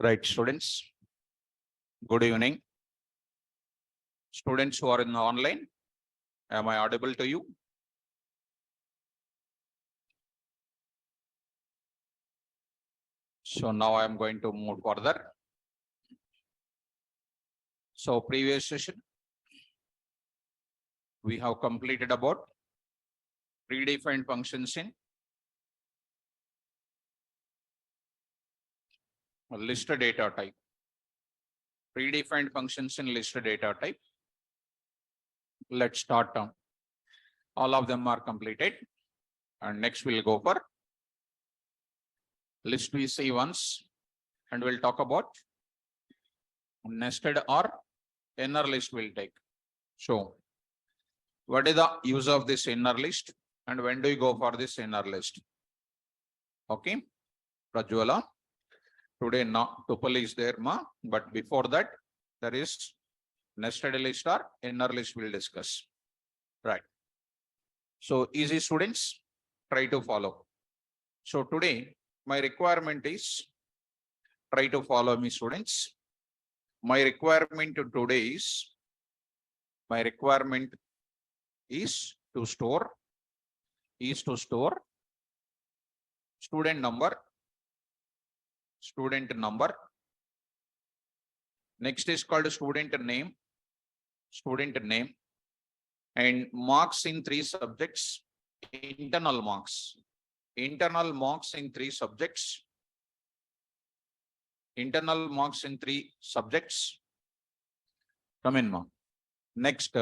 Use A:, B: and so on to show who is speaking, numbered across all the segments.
A: Right, students. Good evening. Students who are in the online, am I audible to you? So now I am going to move further. So previous session, we have completed about predefined functions in a list data type. Predefined functions in list data type. Let's start down. All of them are completed. And next we'll go for list we see once, and we'll talk about nested or inner list we'll take. So what is the use of this inner list and when do you go for this inner list? Okay, Prajwala, today not tuple is there, but before that there is nested list or inner list we'll discuss. Right. So easy, students, try to follow. So today my requirement is, try to follow me, students. My requirement today is, to store student number. Next is called student name, and marks in 3 subjects, internal marks in 3 subjects, come in, ma. Next,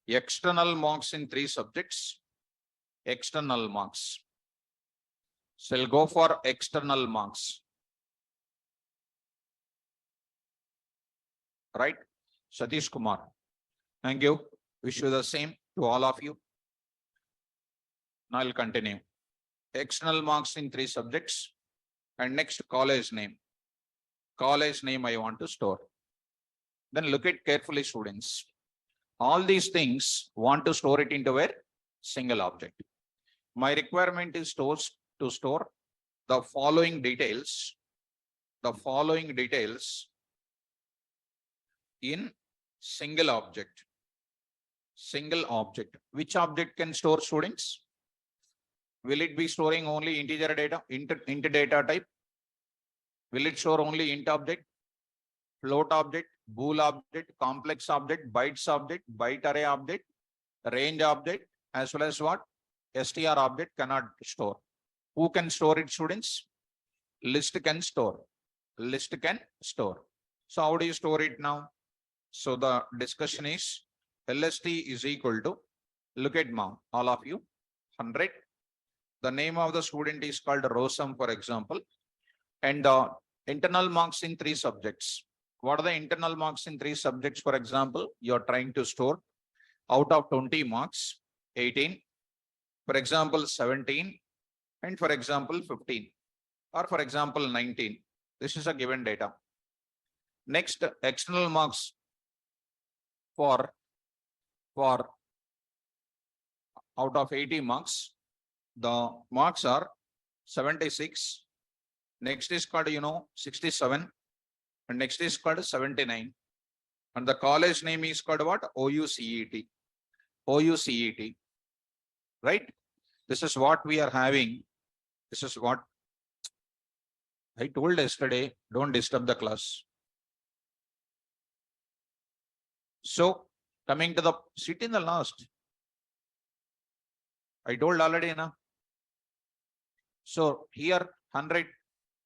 A: external marks in 3 subjects, external marks. So we'll go for external marks. Right? Satish Kumar. Thank you. Wish you the same to all of you. Now I'll continue. External marks in 3 subjects. And next, college name. College name I want to store. Then look at carefully, students. All these things want to store it into a single object. My requirement is to store the following details. In single object. Which object can store, students? Will it be storing only integer data, int data type? Will it store only int object, float object, bool object, complex object, bytes object, byte array object, range object, as well as what? str object cannot store. Who can store it, students? List can store. So how do you store it now? So the discussion is LST is equal to, look at mom, all of you, 100. The name of the student is called Rosam, for example, and the internal marks in 3 subjects. What are the internal marks in 3 subjects? For example, you're trying to store out of 20 marks, 18, for example, 17, and for example, 15, or for example, 19. This is a given data. Next, external marks for out of 80 marks, the marks are 76. Next is called, 67. And next is called 79. And the college name is called what? OUCET. Right? This is what we are having. This is what I told yesterday. Don't disturb the class. So coming to the sit in the last. I told already, na? So here 100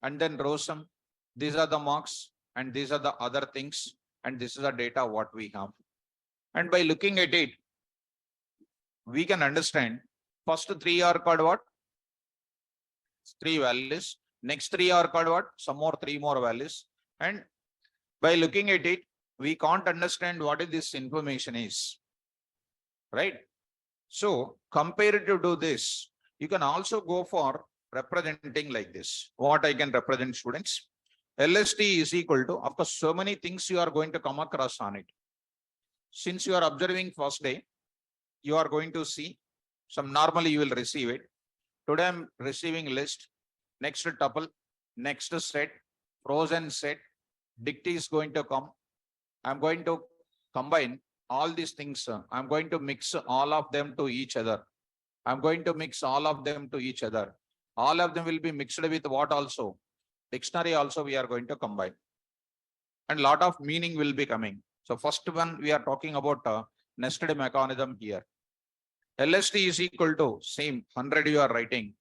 A: and then Rosam. These are the marks and these are the other things, and this is the data what we have. And by looking at it, we can understand first 3 are called what? 3 values. Next 3 are called what? Some more 3 more values. And by looking at it, we can't understand what is this information is. Right? So compared to do this, you can also go for representing like this. What I can represent, students? LST is equal to, of course, so many things you are going to come across on it. Since you are observing first day, you are going to see Some normally you will receive it. Today I'm receiving list, next tuple, next set, frozen set, dict is going to come. I'm going to combine all these things. I'm going to mix all of them to each other. I'm going to mix all of them to each other. All of them will be mixed with what also? Dictionary also we are going to combine. And lot of meaning will be coming. So first one we are talking about nested mechanism here. LST is equal to same 100 you are writing.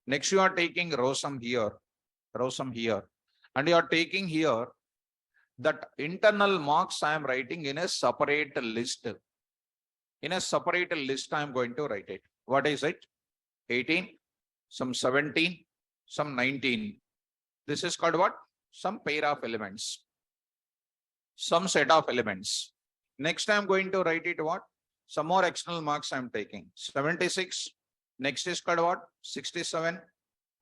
A: Next you are taking row sum here, and you are taking here that internal marks I am writing in a separate list. In a separate list I am going to write it. What is it? 18, some 17, some 19. This is called what? Some pair of elements. Some set of elements. Next I am going to write it what? Some more external marks I am taking. 76. Next is called what? 67.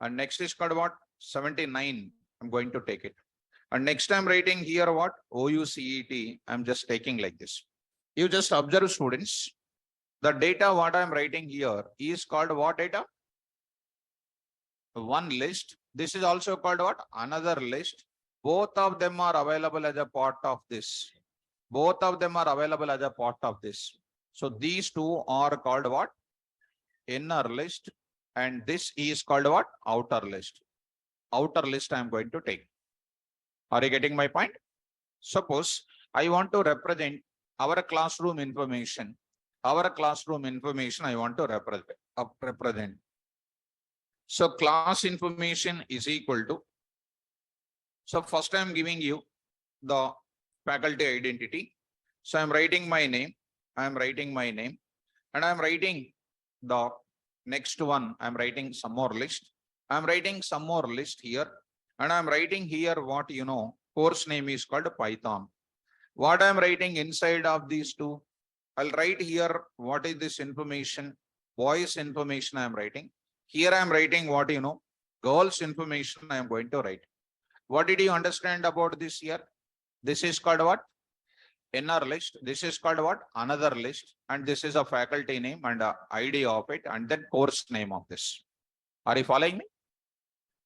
A: And next is called what? 79. I'm going to take it. And next I'm writing here what? OUCET. I'm just taking like this. You just observe, students. The data what I'm writing here is called what data? One list. This is also called what? Another list. Both of them are available as a part of this. Both of them are available as a part of this. So these two are called what? Inner list. And this is called what? Outer list. Outer list I am going to take. Are you getting my point? Suppose I want to represent our classroom information. Our classroom information I want to represent. So class information is equal to. So first I am giving you the faculty identity. So I'm writing my name. I'm writing my name. And I'm writing the next one. I'm writing some more list. I'm writing some more list here. And I'm writing here what you know. Course name is called Python. What I'm writing inside of these two. I'll write here what is this information. Boys information I'm writing. Here I'm writing what you know. Girls information I am going to write. What did you understand about this here? This is called what? Inner list. This is called what? Another list. And this is a faculty name and a ID of it and then course name of this. Are you following me?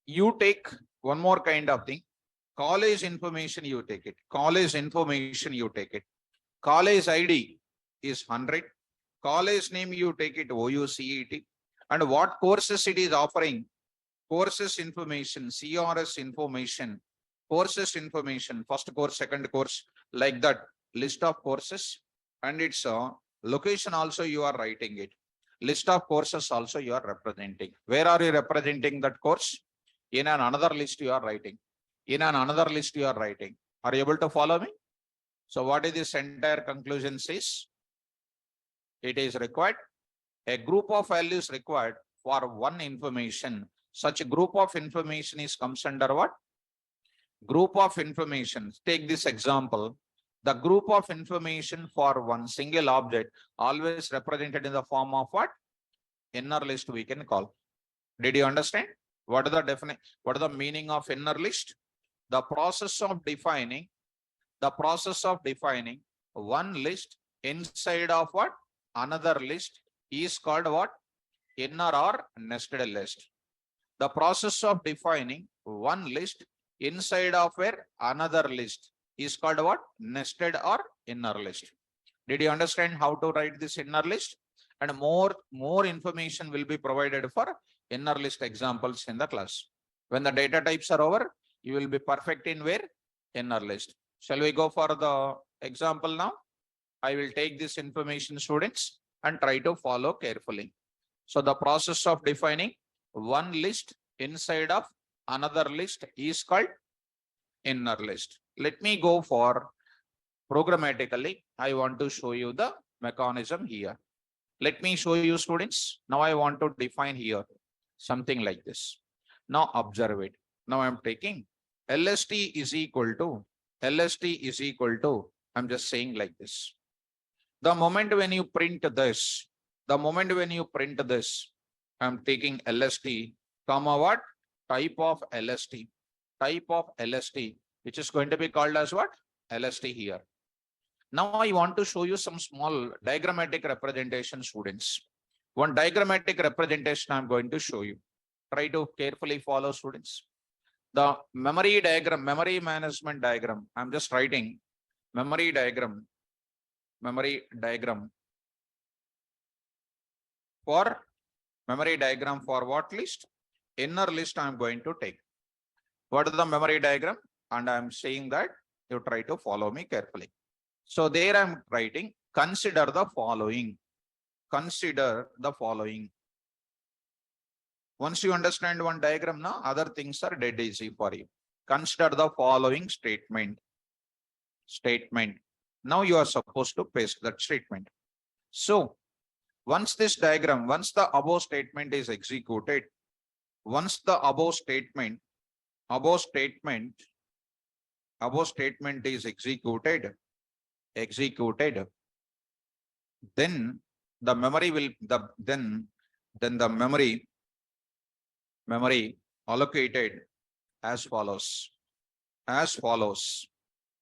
A: You take one more kind of thing. College information you take it. College information you take it. College ID is 100. College name you take it OUCET. And what courses it is offering? Courses information, CRS information, courses information, first course, second course, like that list of courses. And its location also you are writing it. List of courses also you are representing. Where are you representing that course? In another list you are writing. In another list you are writing. Are you able to follow me? So what is this entire conclusion says? It is required. A group of values required for one information. Such a group of information is comes under what? Group of information. Take this example. The group of information for one single object always represented in the form of what? Inner list we can call. Did you understand? What is the definition? What is the meaning of inner list? The process of defining one list inside of what? Another list is called what? Inner or nested list. The process of defining one list inside of where another list is called what? Nested or inner list. Did you understand how to write this inner list? And more information will be provided for inner list examples in the class. When the data types are over, you will be perfect in where? Inner list. Shall we go for the example now? I will take this information, students, and try to follow carefully. So the process of defining one list inside of another list is called inner list. Let me go for programmatically. I want to show you the mechanism here. Let me show you, students. Now I want to define here something like this. Now observe it. Now I'm taking LST is equal to, I'm just saying like this. The moment when you print this, I'm taking LST, comma what? Type of LST, which is going to be called as what? LST here. Now I want to show you some small diagrammatic representation, students. One diagrammatic representation I'm going to show you. Try to carefully follow, students. The memory diagram, memory management diagram. I'm just writing memory diagram for what list? Inner list I'm going to take. What is the memory diagram? And I'm saying that you try to follow me carefully. So there I'm writing, consider the following. Consider the following. Once you understand one diagram now, other things are dead easy for you. Consider the following statement. Now you are supposed to paste that statement. So once this diagram, once the above statement is executed, once the above statement is executed, then the memory will then the memory allocated as follows.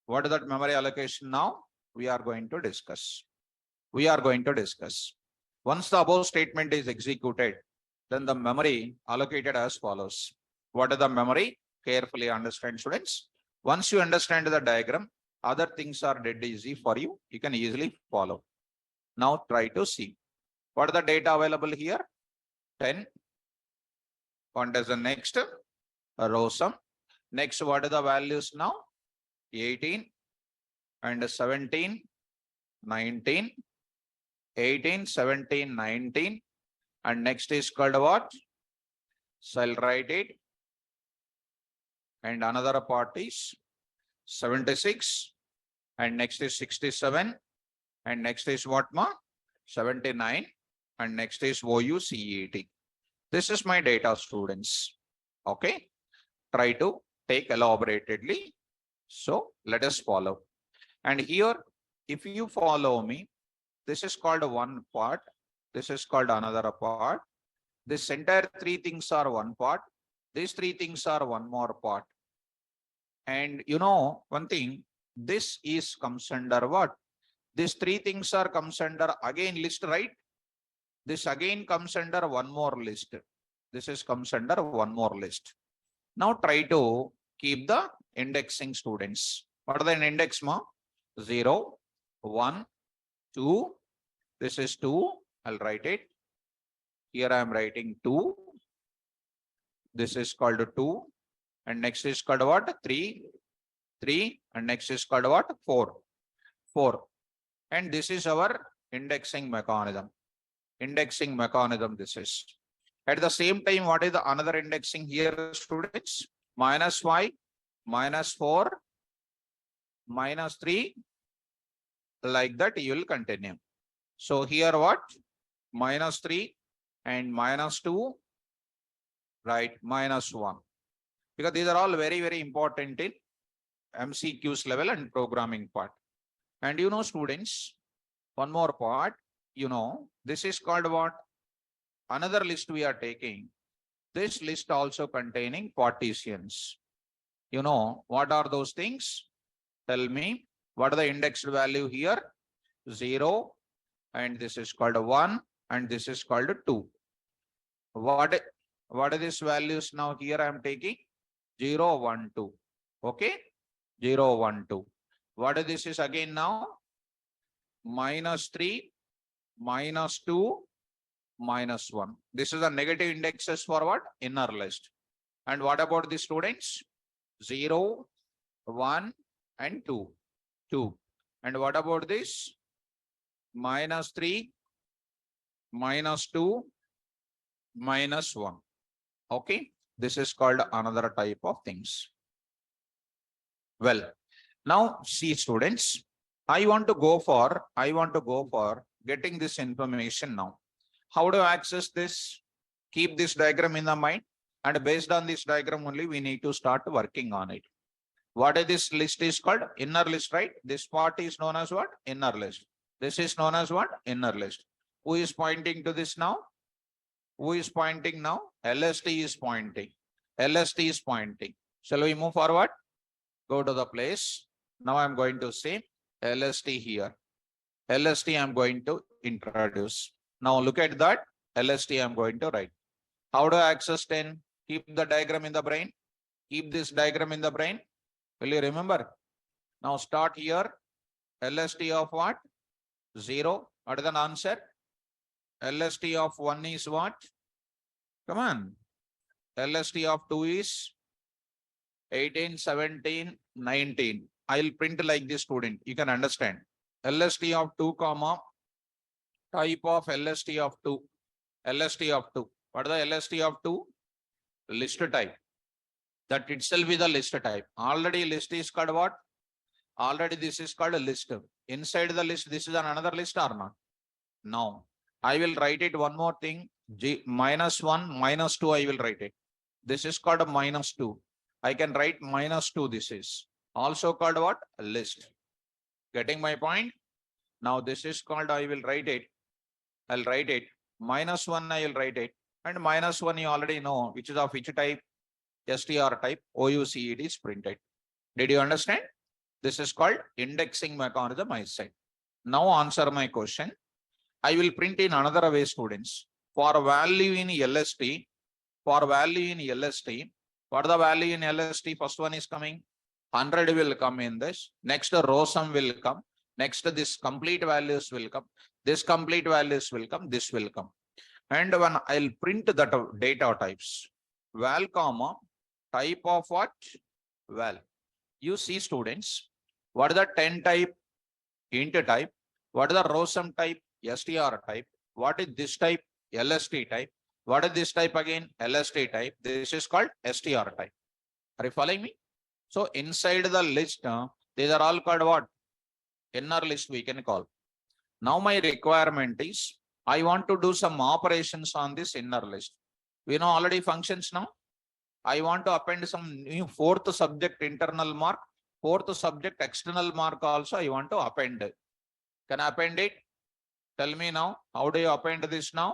A: What is that memory allocation now? We are going to discuss. Once the above statement is executed, then the memory allocated as follows. What is the memory? Carefully understand, students. Once you understand the diagram, other things are dead easy for you. You can easily follow. Now try to see. What is the data available here? 10. What is the next? Row sum. Next, what are the values now? 18 and 17, 19, 18, 17, 19. And next is called what? Shall write it. And another part is 76. And next is 67. And next is what, ma? 79. And next is OUCET. This is my data, students. Okay. Try to take elaboratedly. So let us follow. And here, if you follow me, this is called one part. This is called another part. This entire three things are one part. These three things are one more part. And you know, one thing, this is comes under what? These three things are comes under again list, right? This again comes under one more list. This is comes under one more list. Now try to keep the indexing, students. What are the index, ma? 0, 1, 2. This is 2. I'll write it. Here I am writing 2. This is called 2. And next is called what? 3. 3. And next is called what? 4. 4. And this is our indexing mechanism. This is. At the same time, what is the another indexing here, students? -5, -4, -3. Like that, you will continue. So here what? -3 and -2, right? -1. Because these are all very, very important in MCQs level and programming part. And you know, students, one more part, you know, this is called what? Another list we are taking. This list also containing partitions. You know, what are those things? Tell me, what are the indexed value here? 0, and this is called 1, and this is called 2. What are these values now? Here I am taking 0, 1, 2. Okay, 0, 1, 2. What is this is again now? -3, -2, -1. This is the negative indexes for what? Inner list. And what about the students? 0, 1, and 2. 2. And what about this? -3, -2, -1. Okay. This is called another type of things. Well, now see, students, I want to go for getting this information now. How do I access this? Keep this diagram in the mind, and based on this diagram only, we need to start working on it. What is this list is called? Inner list, right? This part is known as what? Inner list. This is known as what? Inner list. Who is pointing to this now? Who is pointing now? LST is pointing. LST is pointing. Shall we move forward? Go to the place. Now I'm going to say LST here. LST I'm going to introduce. Now look at that. LST I am going to write. How do I access 10? Keep the diagram in the brain. Keep this diagram in the brain. Will you remember? Now start here. LST of what? 0. What is the answer? LST of 1 is what? Come on. LST of 2 is 18, 17, 19. I'll print like this, student. You can understand. LST of 2, comma, type of LST of 2. LST of 2. What is the LST of 2? List type. That itself is a list type. Already list is called what? Already this is called a list. Inside the list, this is another list or not? No. I will write it one more thing. G -1, -2, I will write it. This is called a -2. I can write -2. This is also called what? A list. Getting my point? Now this is called, I will write it. I'll write it. -1, I will write it. And -1, you already know which is of which type? STR type. OUCED is printed. Did you understand? This is called indexing mechanism, I said. Now answer my question. I will print in another way, students. For value in LST, what the value in LST? First one is coming. 100 will come in this. Next, row sum will come. Next, this complete values will come. This complete values will come. This will come. And when I'll print that data types, val, comma, type of what? Val. You see, students, what is the 10 type? Int type. What is the row sum type? STR type. What is this type? LST type. What is this type again? LST type. This is called STR type. Are you following me? So inside the list, these are all called what? Inner list we can call. Now my requirement is, I want to do some operations on this inner list. We know already functions now. I want to append some new fourth subject internal mark, fourth subject external mark also I want to append. Can I append it? Tell me now, how do you append this now?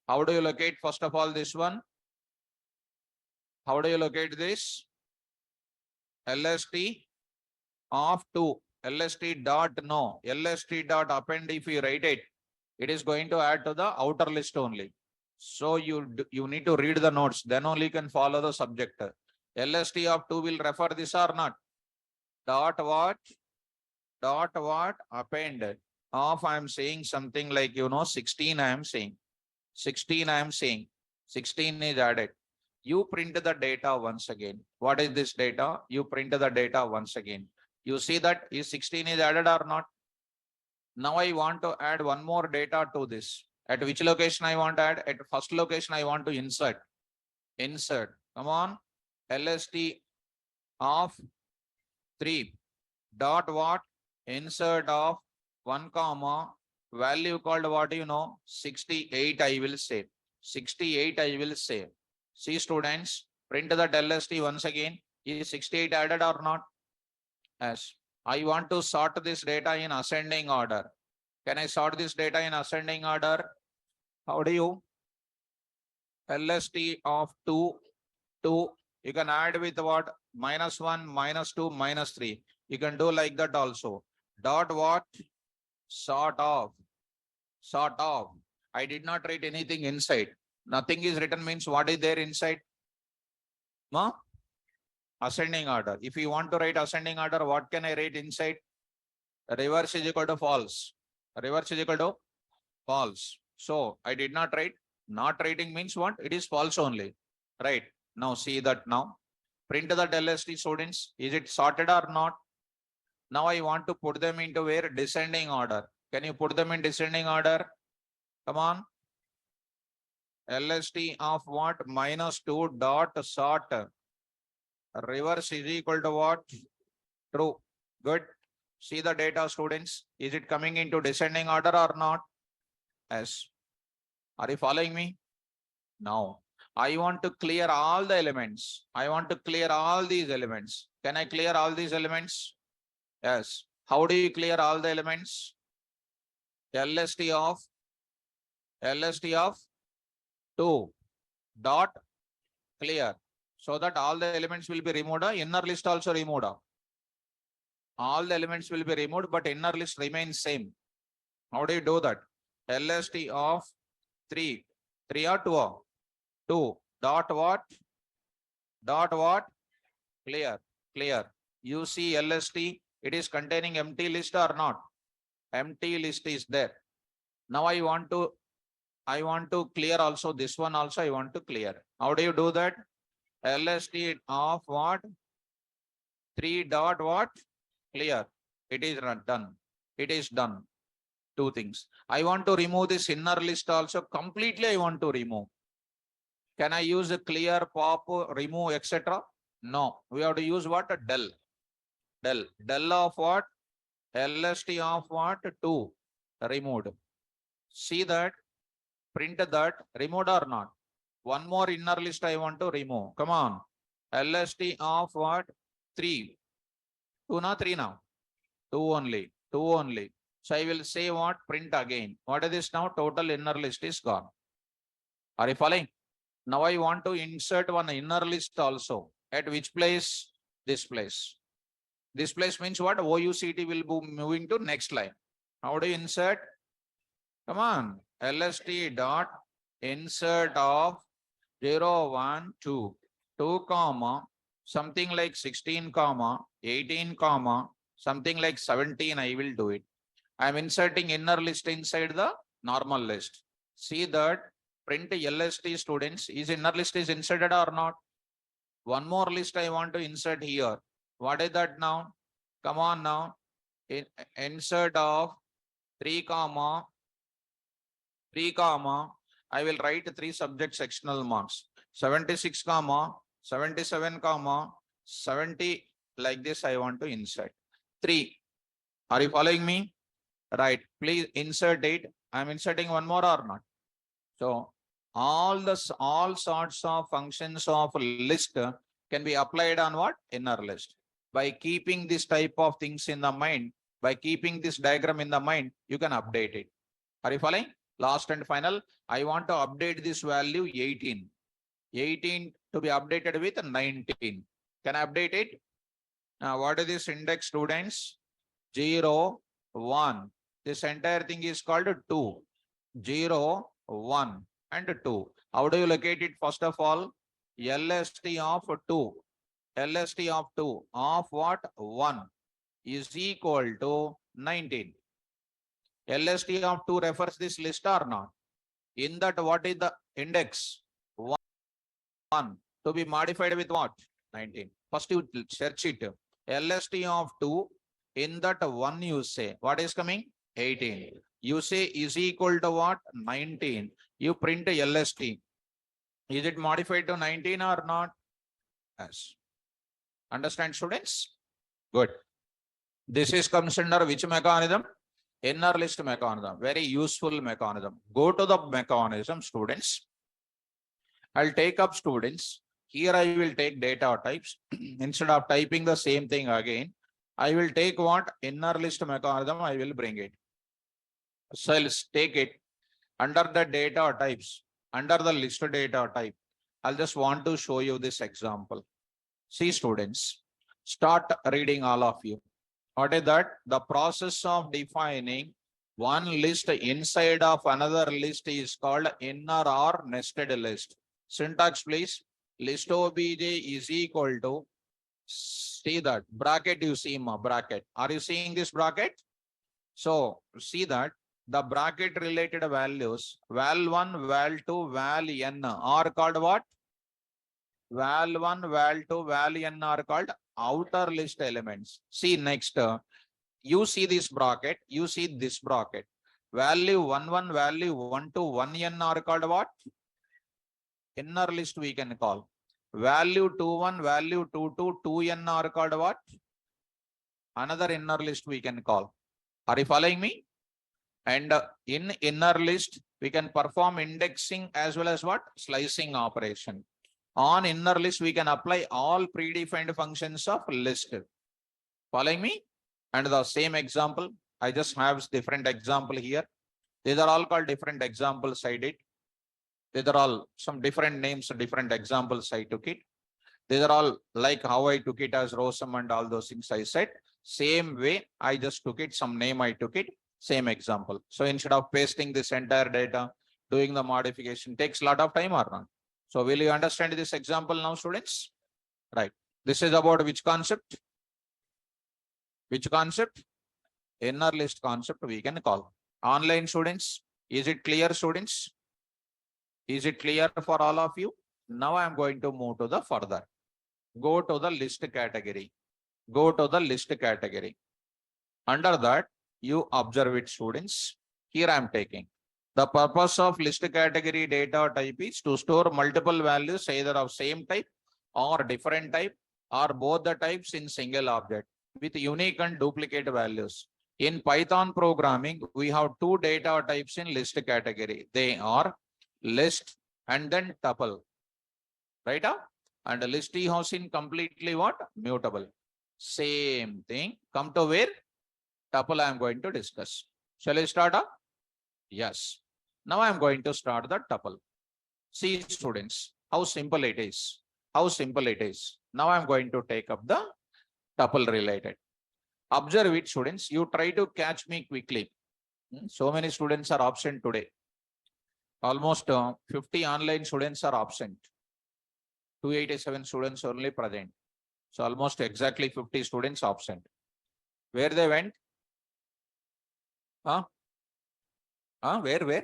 A: How do you locate first of all this one? How do you locate this? LST of 2. LST dot no. LST dot append, if you write it, it is going to add to the outer list only. So you need to read the notes, then only you can follow the subject. LST of 2 will refer this or not? Dot what? Dot what? Append. Of I am saying something like 16 I am saying. 16 I am saying. 16 is added. You print the data once again. What is this data? You print the data once again. You see that is 16 is added or not? Now I want to add one more data to this. At which location I want to add? At first location I want to insert. Insert. Come on. LST of 3 dot what? Insert of 1 comma value called what? 68 I will say. 68 I will say. See, students, print that LST once again. Is 68 added or not? Yes. I want to sort this data in ascending order. Can I sort this data in ascending order? How do you? LST of 2, you can add with what? -1, -2, -3. You can do like that also. Dot what? Sort of. Sort of. I did not write anything inside. Nothing is written means what is there inside? No? Ascending order. If you want to write ascending order, what can I write inside? Reverse is equal to false. Reverse is equal to false. So I did not write. Not writing means what? It is false only. Right. Now see that now. Print the LST, students. Is it sorted or not? Now I want to put them into where? Descending order. Can you put them in descending order? Come on. LST of what? -2 dot sort. Reverse is equal to what? True. Good. See the data, students. Is it coming into descending order or not? Yes. Are you following me? Now, I want to clear all the elements. I want to clear all these elements. Can I clear all these elements? Yes. How do you clear all the elements? LST of 2 dot clear. So that all the elements will be removed. Inner list also removed. All the elements will be removed, but inner list remains same. How do you do that? LST of 3 3 or 2 or 2. Dot what? Dot what? Clear. Clear. You see LST, it is containing empty list or not? Empty list is there. Now I want to clear also this one also I want to clear. How do you do that? LST of what? 3 dot what? Clear. It is done. It is done. Two things. I want to remove this inner list also completely. I want to remove. Can I use a clear, pop, remove, etc.? No. We have to use what? A del. Del. Del of what? LST of what? 2. Removed. See that? Print that. Removed or not? One more inner list I want to remove. Come on. LST of what? 3. 2 now, 3 now. 2 only. 2 only. So I will say what? Print again. What is this now? Total inner list is gone. Are you following? Now I want to insert one inner list also. At which place? This place. This place means what? OUCT will be moving to next line. How do you insert? Come on. LST dot insert of 0, 1, 2. 2 comma something like 16 comma 18 comma something like 17. I will do it. I am inserting inner list inside the normal list. See that print LST students is inner list is inserted or not? One more list I want to insert here. What is that now? Come on now. Insert of 3 comma 3 comma. I will write 3 subject sectional marks. 76 comma 77 comma 70 like this I want to insert. 3. Are you following me? Right. Please insert it. I'm inserting one more or not? So all sorts of functions of list can be applied on what? Inner list. By keeping this type of things in the mind, by keeping this diagram in the mind, you can update it. Are you following? Last and final, I want to update this value 18. 18 to be updated with 19. Can I update it? Now, what is this index, students? 0, 1. This entire thing is called 2. 0, 1 and 2. How do you locate it? First of all, LST of 2. LST of 2 of what? 1 is equal to 19. LST of 2 refers this list or not? In that, what is the index? 1 to be modified with what? 19. First you search it. LST of 2, in that 1 you say, what is coming? 18. You say is equal to what? 19. You print LST. Is it modified to 19 or not? Yes. Understand, students? Good. This is comes under which mechanism? Inner list mechanism. Very useful mechanism. Go to the mechanism, students. I'll take up students. Here I will take data types. Instead of typing the same thing again, I will take what? Inner list mechanism. I will bring it. So I'll take it under the data types, under the list data type. I'll just want to show you this example. See, students, start reading all of you. What is that? The process of defining one list inside of another list is called inner or nested list. Syntax, please. List obj is equal to, see that bracket, you see ma bracket. Are you seeing this bracket? So see that the bracket related values val1, val2, val-n are called what? Val1, val2, val-n are called outer list elements. See next, you see this bracket, you see this bracket. Value 1, value 1, 2, 1n are called what? Inner list we can call. Value 2, value 2, 2n are called what? Another inner list we can call. Are you following me? And in inner list, we can perform indexing as well as what? Slicing operation. On inner list, we can apply all predefined functions of list. Following me? And the same example, I just have different example here. These are all called different examples I did. These are all some different names, different examples I took it. These are all like how I took it as ROSM and all those things I said. Same way, I just took it, some name I took it, same example. So instead of pasting this entire data, doing the modification takes a lot of time or not? So will you understand this example now, students? Right. This is about which concept? Which concept? Inner list concept we can call. Online students, is it clear, students? Is it clear for all of you? Now I am going to move to the further. Go to the list category. Go to the list category. Under that, you observe it, students. Here I am taking. The purpose of list category data type is to store multiple values either of same type or different type or both the types in single object with unique and duplicate values. In Python programming, we have two data types in list category. They are list and then tuple. Right? And a list is in completely what? Mutable. Same thing. Come to where? Tuple I am going to discuss. Shall I start up? Yes. Now I am going to start the tuple. See, students, how simple it is. How simple it is. Now I am going to take up the tuple related. Observe it, students. You try to catch me quickly. So many students are absent today. Almost 50 online students are absent. 287 students only present. So almost exactly 50 students absent. Where they went? Where?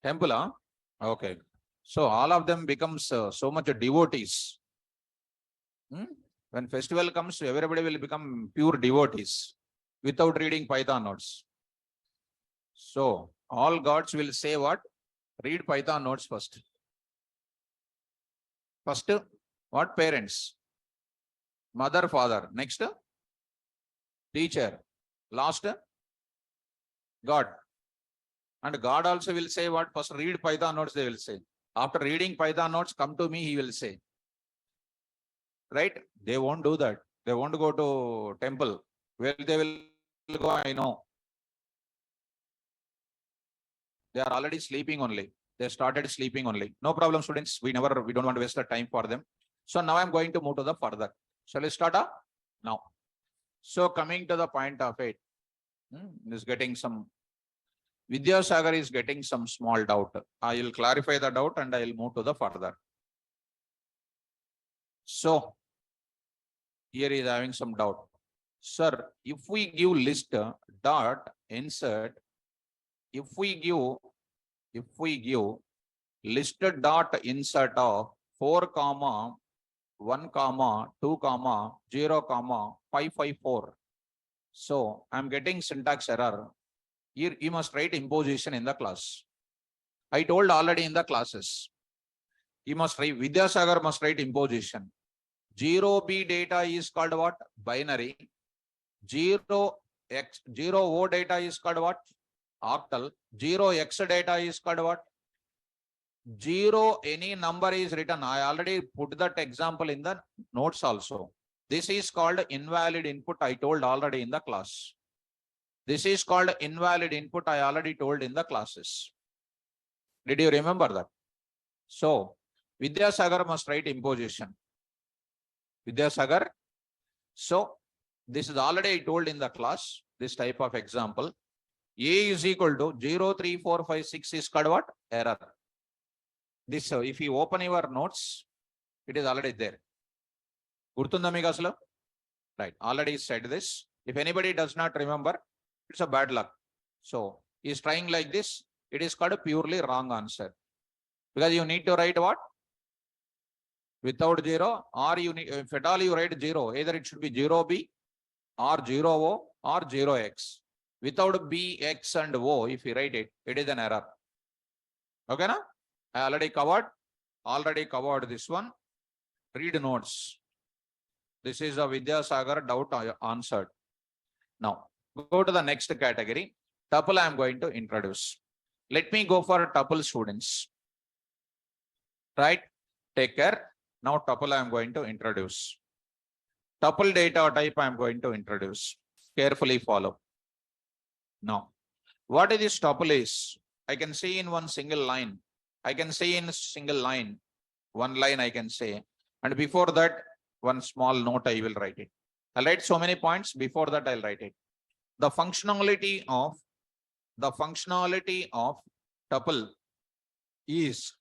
A: Temple, huh? Okay. So all of them becomes so much devotees. When festival comes, everybody will become pure devotees without reading Python notes. So all gods will say what? Read Python notes first. First, what? Parents. Mother, father. Next, teacher. Last, God. And God also will say what? First read Python notes, they will say. After reading Python notes, come to me, he will say. Right? They won't do that. They won't go to temple. Where they will go, I know. They are already sleeping only. They started sleeping only. No problem, students. We don't want to waste the time for them. So now I'm going to move to the further. Shall I start up? Now. So coming to the point of it, is getting some Vidyasagar is getting some small doubt. I will clarify the doubt and I will move to the further. So here he is having some doubt. Sir, if we give list dot insert, if we give list dot insert of 4 comma 1 comma 2 comma 0 comma 554. So I'm getting syntax error. Here you must write imposition in the class. I told already in the classes. You must write, Vidyasagar must write imposition. 0B data is called what? Binary. 0O data is called what? Octal. 0x data is called what? 0 any number is written. I already put that example in the notes also. This is called invalid input. I told already in the class. This is called invalid input. I already told in the classes. Did you remember that? So Vidyasagar must write imposition. Vidyasagar. So this is already told in the class, this type of example. A is equal to 0, 3, 4, 5, 6 is called what? Error. This, if you open your notes, it is already there. Gurtunda meeku asalu? Right, already said this. If anybody does not remember, it's a bad luck. So he is trying like this. It is called a purely wrong answer. Because you need to write what? Without 0, or you need, if at all you write 0, either it should be 0B or 0O or 0X. Without B, X and O, if you write it, it is an error. Okay, na? I already covered this one. Read notes. This is a Vidyasagar doubt answered. Now, go to the next category. Tuple I am going to introduce. Let me go for tuple students. Right? Take care. Now tuple I am going to introduce. Tuple data type I am going to introduce. Carefully follow. Now, what is this tuple is? I can say in one single line. I can say in a single line. One line I can say. And before that, one small note I will write it. I'll write so many points. Before that, I'll write it. The functionality of the functionality of tuple is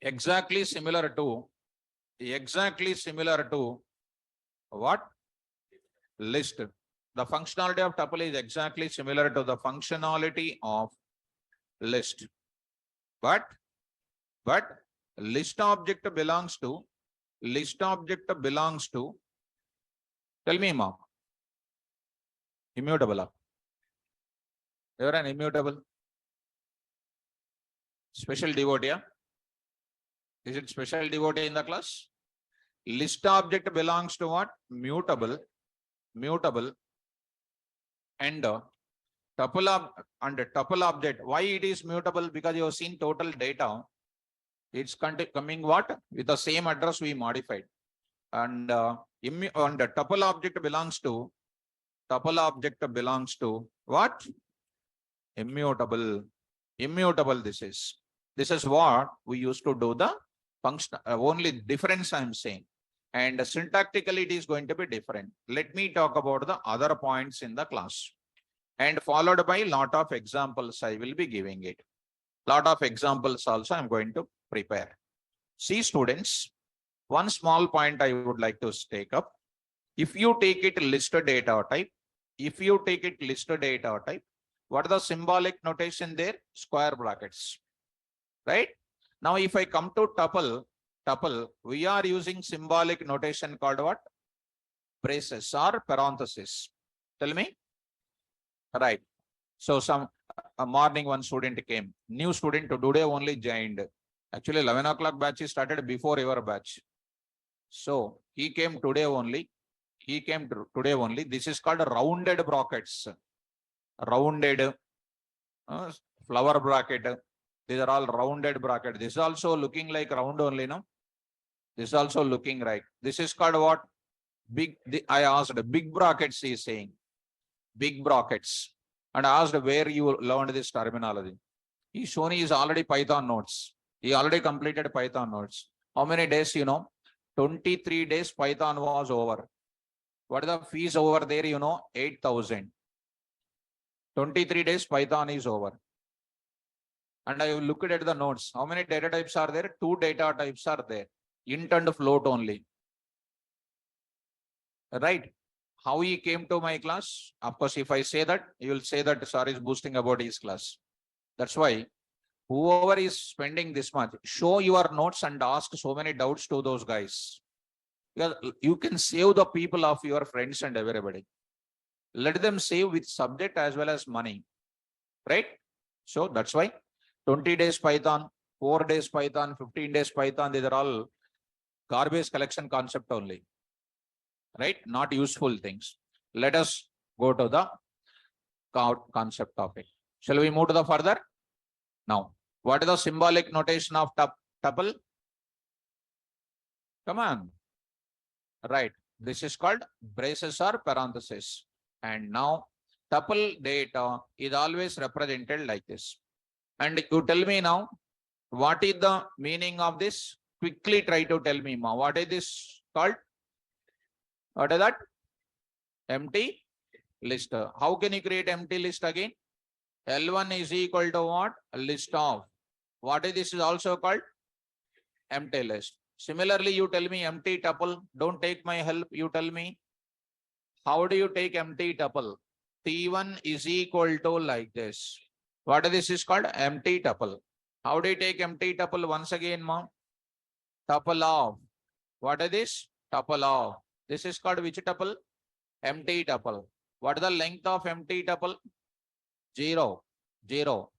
A: exactly similar to what? List. The functionality of tuple is exactly similar to the functionality of list. But list object belongs to, tell me, mom, immutable. You're an immutable. Special devotee. Is it special devotee in the class? List object belongs to what? Mutable. And tuple object. Why it is mutable? Because you have seen total data. It's coming what? With the same address we modified. And the tuple object belongs to what? Immutable. This is what we used to do the function. Only difference I'm saying. And syntactically it is going to be different. Let me talk about the other points in the class. And followed by lot of examples I will be giving it. Lot of examples also I'm going to prepare. See students, one small point I would like to take up. If you take it listed data type, what is the symbolic notation there? Square brackets, right? Now, if I come to tuple, we are using symbolic notation called what? Braces or parenthesis. Tell me. Right. So some morning one student came, new student today only joined. Actually 11 o'clock batch is started before your batch. So he came today only. This is called rounded brackets. Rounded flower bracket. These are all rounded bracket. This is also looking like round only, no? This is also looking right. This is called what? Big. I asked big brackets. He is saying big brackets, and asked where you learned this terminology. He shown he is already Python notes. He already completed Python notes. How many days? 23 days Python was over. What is the fees over there? 8,000. 23 days Python is over. And I looked at the notes. How many data types are there? 2 data types are there. Int and float only. Right? How he came to my class? Of course, if I say that, you will say that Sir is boasting about his class. That's why whoever is spending this much, show your notes and ask so many doubts to those guys. Because you can save the people of your friends and everybody. Let them save with subject as well as money. Right? So that's why 20 days Python, 4 days Python, 15 days Python, these are all garbage collection concept only. Right? Not useful things. Let us go to the concept of it. Shall we move to the further? Now, what is the symbolic notation of tuple? Come on. Right. This is called braces or parenthesis. And now tuple data is always represented like this. And you tell me now, what is the meaning of this? Quickly try to tell me, ma. What is this called? What is that? Empty list. How can you create empty list again? L1 is equal to what? A list of. What is this is also called? Empty list. Similarly, you tell me empty tuple. Don't take my help. You tell me. How do you take empty tuple? T1 is equal to like this. What is this is called? Empty tuple. How do you take empty tuple once again, mom? Tuple of. What is this? Tuple of. This is called which tuple? Empty tuple. What is the length of empty tuple? 0.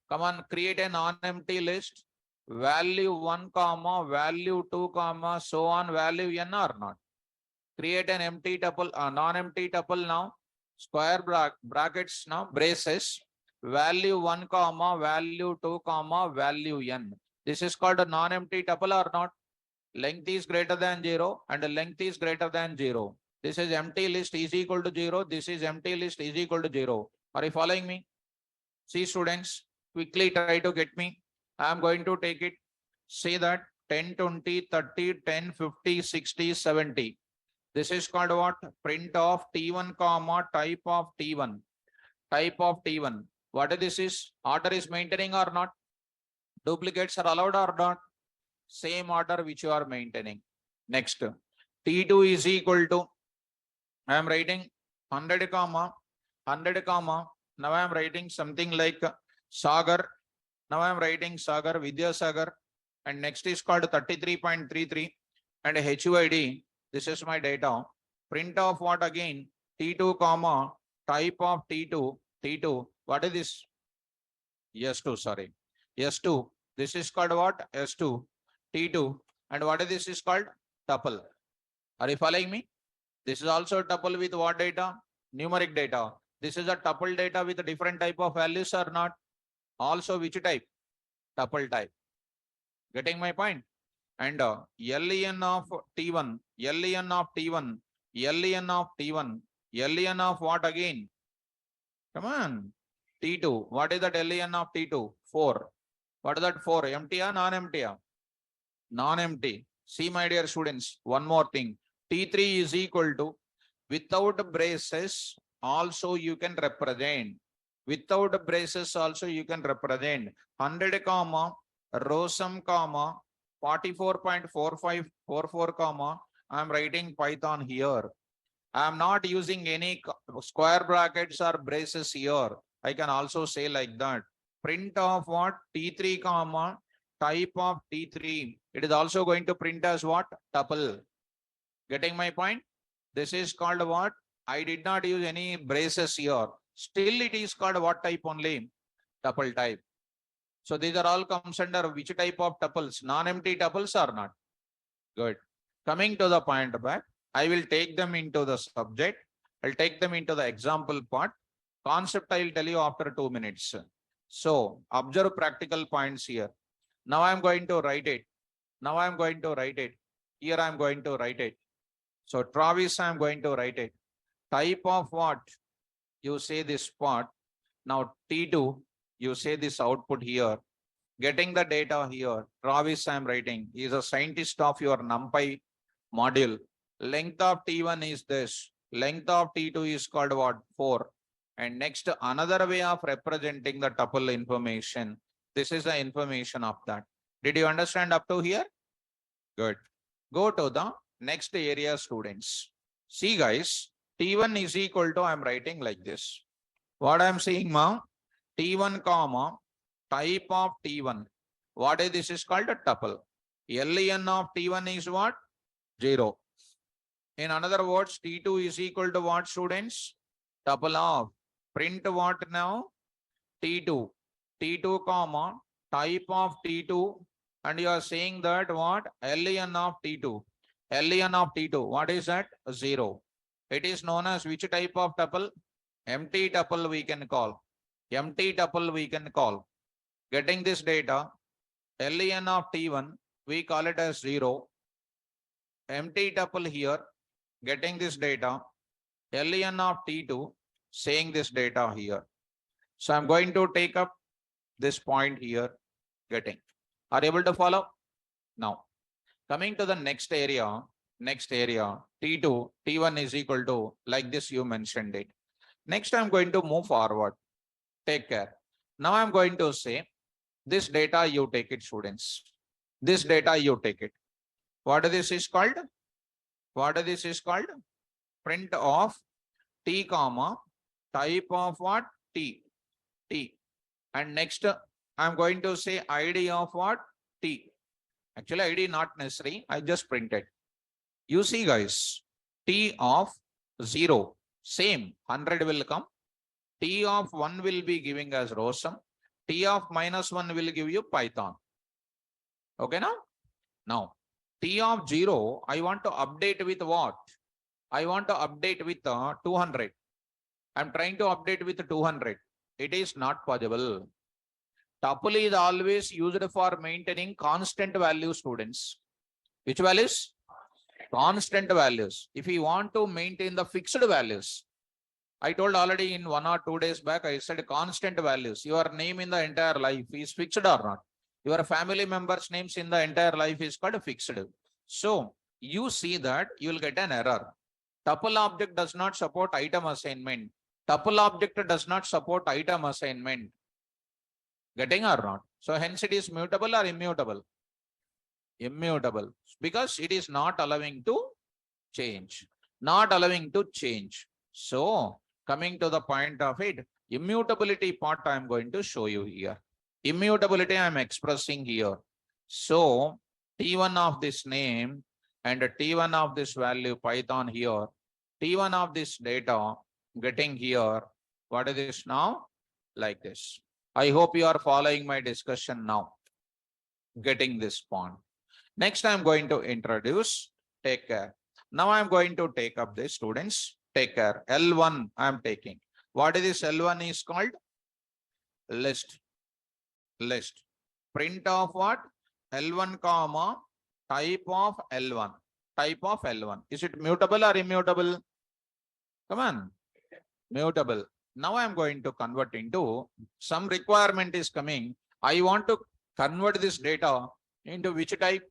A: Come on, create a non-empty list. Value 1, value 2, so on, value n or not. Create an empty tuple, non-empty tuple now. Square brackets now, braces. Value 1, value 2, value n. This is called a non-empty tuple or not? Length is greater than 0 and the length is greater than 0. This is empty list is equal to 0. This is empty list is equal to 0. Are you following me? See students, quickly try to get me. I am going to take it. Say that 10, 20, 30, 10, 50, 60, 70. This is called what? Print of T1, type of T1. Type of T1. What this is? Order is maintaining or not? Duplicates are allowed or not? Same order which you are maintaining. Next, T2 is equal to, I am writing 100 comma, 100 comma. Now I am writing something like Sagar. Now I am writing Sagar, Vidya Sagar. And next is called 33.33 and HUID. This is my data. Print of what again? T2 comma, type of T2, T2. What is this? S2, sorry. S2. This is called what? S2, T2. And what is this is called? Tuple. Are you following me? This is also a tuple with what data? Numeric data. This is a tuple data with a different type of values or not? Also which type? Tuple type. Getting my point? And LEN of T1, LEN of T1, LEN of T1, LEN of what again? Come on. T2. What is that LEN of T2? 4. What is that 4? Empty or non-empty? Non-empty. See, my dear students, one more thing. T3 is equal to, without braces, also you can represent. Without braces also you can represent. 100 comma, rosum comma, 44.4544 comma. I am writing Python here. I am not using any square brackets or braces here. I can also say like that. Print of what? T3 comma, type of T3. It is also going to print as what? Tuple. Getting my point? This is called what? I did not use any braces here. Still it is called what type only? Tuple type. So these are all comes under which type of tuples? Non-empty tuples or not? Good. Coming to the point back, I will take them into the subject. I'll take them into the example part. Concept I will tell you after 2 minutes. So observe practical points here. Now I am going to write it. Now I am going to write it. Here I am going to write it. So Travis, I am going to write it. Type of what? You say this part. Now T2, you say this output here. Getting the data here. Travis, I am writing. He is a scientist of your NumPy module. Length of T1 is this. Length of T2 is called what? 4. And next, another way of representing the tuple information. This is the information of that. Did you understand up to here? Good. Go to the next area, students. See, guys, T1 is equal to, I am writing like this. What I am saying now, T1 comma, type of T1. What is this is called a tuple. LEN of T1 is what? 0. In other words, T2 is equal to what, students? Tuple of, print what now? T2. T2 comma, type of T2. And you are saying that what? LEN of T2. LEN of T2. What is that? 0. It is known as which type of tuple? Empty tuple we can call. Empty tuple we can call. Getting this data, LEN of T1, we call it as 0. Empty tuple here, getting this data, LEN of T2, saying this data here. So I'm going to take up this point here, getting. Are you able to follow? Now, coming to the next area, T2, T1 is equal to, like this you mentioned it. Next, I'm going to move forward. Take care. Now I'm going to say, this data you take it, students. This data you take it. What this is called? What this is called? Print of T comma, type of what? T. T. And next, I'm going to say ID of what? T. Actually, ID not necessary. I just printed. You see, guys, T of 0, same, 100 will come. T of 1 will be giving as ROSM. T of -1 will give you Python. Okay, now? Now, T of 0, I want to update with what? I want to update with 200. I'm trying to update with 200. It is not possible. Tuple is always used for maintaining constant value, students. Which values? Constant values. If you want to maintain the fixed values, I told already in 1 or 2 days back, I said constant values. Your name in the entire life is fixed or not? Your family members' names in the entire life is called fixed. So you see that you will get an error. Tuple object does not support item assignment. Tuple object does not support item assignment. Getting or not? So hence it is mutable or immutable? Immutable, because it is not allowing to change. Not allowing to change. So coming to the point of it, immutability part I am going to show you here. Immutability I am expressing here. So T1 of this name and T1 of this value Python here, T1 of this data getting here. What is this now? Like this. I hope you are following my discussion now. Getting this point. Next, I'm going to introduce, take care. Now I'm going to take up this, students. Take care. L1 I'm taking. What is this L1 is called? List. List. Print of what? L1 comma type of L1. Type of L1. Is it mutable or immutable? Come on. Mutable. Now I'm going to convert into some requirement is coming. I want to convert this data into which type?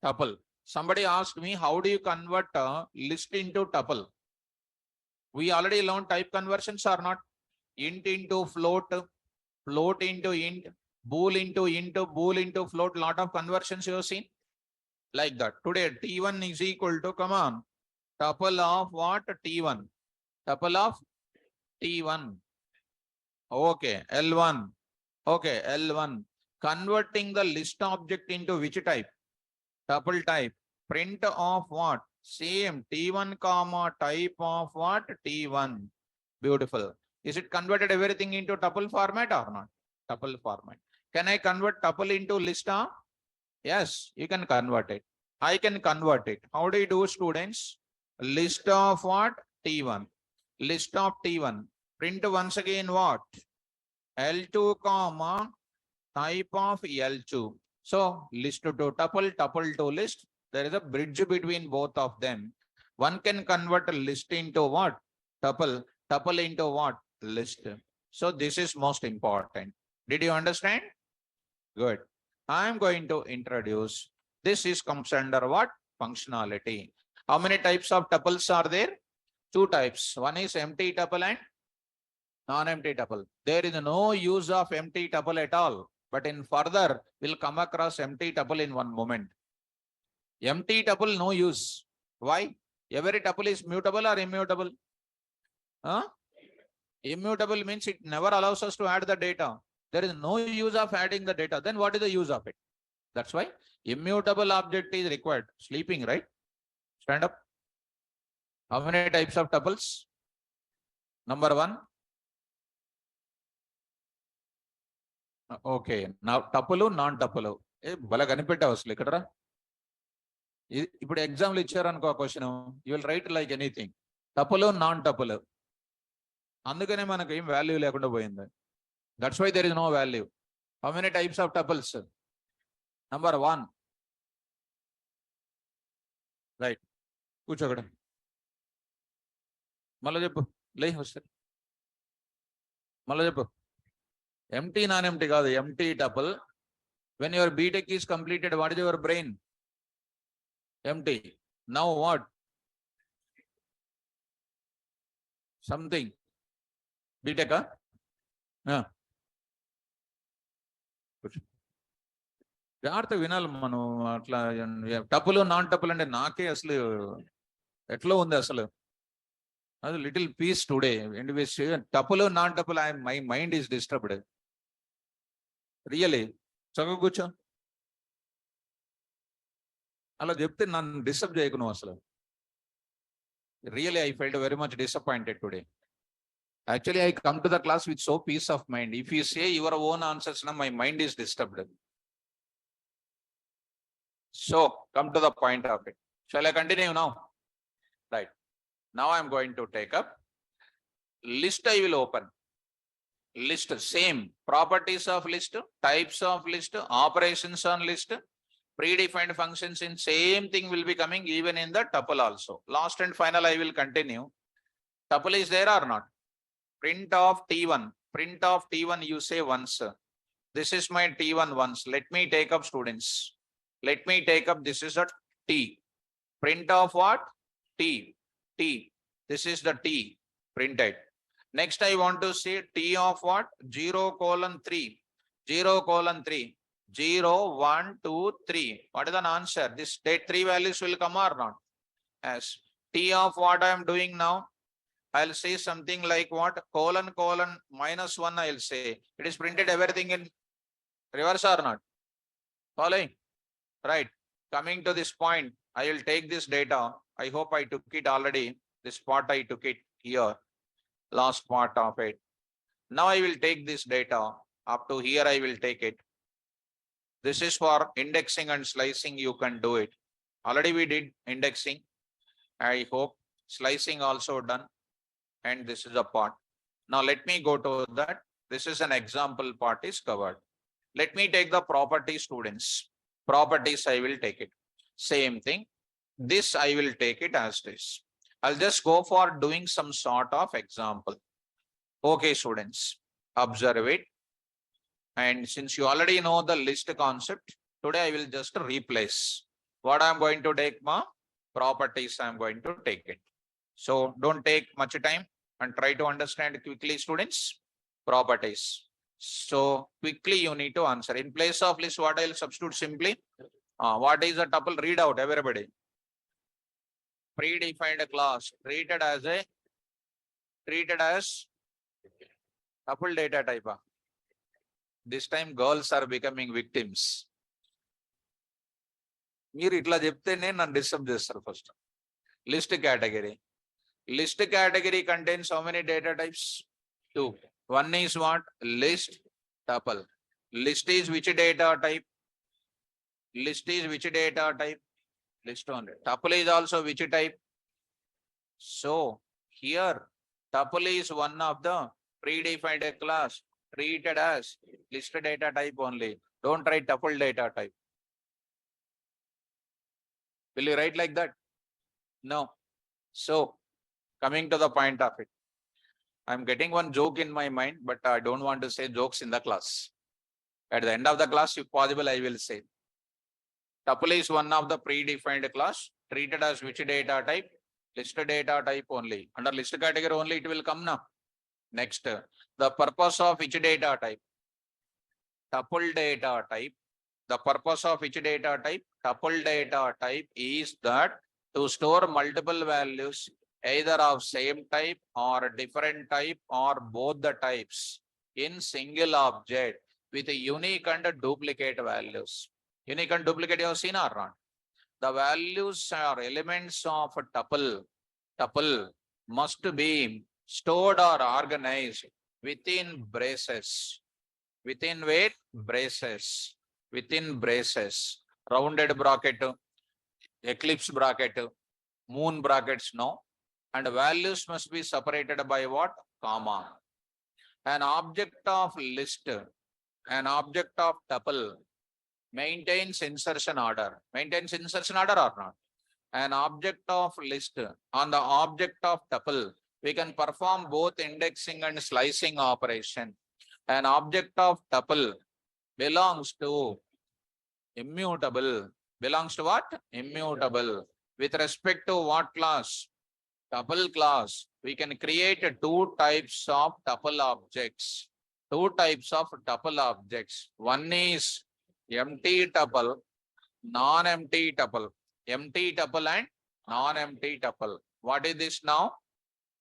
A: Tuple. Somebody asked me, how do you convert a list into tuple? We already learned type conversions or not? Int into float, float into int, bool into float. Lot of conversions you have seen like that. Today T1 is equal to, come on, tuple of what? T1. Tuple of T1. Okay, L1. Okay, L1. Converting the list object into which type? Tuple type. Print of what? Same T1 comma type of what? T1. Beautiful. Is it converted everything into tuple format or not? Tuple format. Can I convert tuple into list? Yes, you can convert it. I can convert it. How do you do, students? List of what? T1. List of T1. Print once again what? L2 comma type of L2. So list to tuple, tuple to list. There is a bridge between both of them. One can convert a list into what? Tuple. Tuple into what? List. So this is most important. Did you understand? Good. I am going to introduce. This is comes under what? Functionality. How many types of tuples are there? Two types. One is empty tuple and non-empty tuple. There is no use of empty tuple at all. But in further, we'll come across empty tuple in one moment. Empty tuple, no use. Why? Every tuple is mutable or immutable? Huh? Immutable means it never allows us to add the data. There is no use of adding the data. Then what is the use of it? That's why immutable object is required. Sleeping, right? Stand up. How many types of tuples? Number one. Okay. Now tuple, non-tuple. బల కనిపెట్టావు అసలు ఇక్కడ ఇప్పుడు ఎగ్జామ్లు ఇచ్చారనుకో question you will write like anything. Tuple non tuple, అందుకనే మనకు ఏం value లేకుండా పోయింది. That's why there is no value. How many types of tuples? Number one. Right, కూర్చోకడ మళ్ళీ చెప్పు. లే వస్తారు మళ్ళీ చెప్పు. ఎంటీ నాన్ ఎంటీ కాదు, empty tuple. When your BTech is completed, what is your brain? Empty. Now what? Something. BTech, huh? Yeah. జాగ్రత్త వినాలి మనం. అట్లా టపుల్ నాన్ టపుల్ అంటే నాకే అసలు ఎట్లా ఉంది అసలు. అది లిటిల్ పీస్ టుడే. టపుల్ నాన్ టపుల్, my mind is disturbed really. చక్కగా కూర్చో. అలా చెప్తే నన్ను డిస్టర్బ్ చేయకు నువ్వు అసలు. Really I felt very much disappointed today. Actually, I come to the class with so peace of mind. If you say your own answers, now my mind is disturbed. So, come to the point of it. Shall I continue now? Right. Now I am going to take up list. I will open. List, same properties of list, types of list, operations on list, predefined functions in same thing will be coming even in the tuple also. Last and final I will continue. Tuple is there or not? Print of T1. Print of T1 you say once. This is my T1 once. Let me take up, students. Let me take up. This is a T. Print of what? T. T. This is the T printed. Next, I want to see T of what? 0:3. 0:3. 0, 1, 2, 3. What is the answer? This state 3 values will come or not? As T of what I am doing now? I'll say something like what? Colon, colon, -1, I'll say. It is printed everything in reverse or not? Following? Right. Coming to this point, I will take this data. I hope I took it already. This part I took it here. Last part of it. Now I will take this data. Up to here I will take it. This is for indexing and slicing. You can do it. Already we did indexing. I hope slicing also done. And this is a part. Now let me go to that. This is an example part is covered. Let me take the property students. Properties I will take it. Same thing. This I will take it as this. I'll just go for doing some sort of example. Okay, students, observe it. And since you already know the list concept, today I will just replace. What I'm going to take, properties I'm going to take it. So don't take much time and try to understand quickly, students. Properties. So quickly you need to answer. In place of list, what I'll substitute simply? What is a tuple? Read out, everybody. Predefined class treated as tuple data type. This time girls are becoming victims. మీరు ఇట్లా చెప్తేనే నన్ను disturb చేస్తారు first. List category. List category contains how many data types? 2. One is what? List tuple. List is which data type? List is which data type? List only. Tuple is also which type? So here tuple is one of the predefined class treated as list data type only. Don't write tuple data type. Will you write like that? No. So coming to the point of it, I'm getting one joke in my mind, but I don't want to say jokes in the class. At the end of the class, if possible, I will say. Tuple is one of the predefined class treated as which data type? List data type only. Under list category only it will come now. Next, the purpose of which data type? Tuple data type. The purpose of which data type? Tuple data type is that to store multiple values either of same type or different type or both the types in single object with a unique and duplicate values. Unique and duplicate you have seen or not? The values are elements of a tuple. Tuple must be stored or organized within braces. Within wait braces. Within braces. Rounded bracket, eclipse bracket, moon brackets, no. And values must be separated by what? Comma. An object of list, an object of tuple maintains insertion order. Maintains insertion order or not? An object of list on the object of tuple, we can perform both indexing and slicing operation. An object of tuple belongs to immutable. Belongs to what? Immutable. With respect to what class? Tuple class. We can create two types of tuple objects. Two types of tuple objects. One is empty tuple, non-empty tuple. Empty tuple and non-empty tuple. What is this now?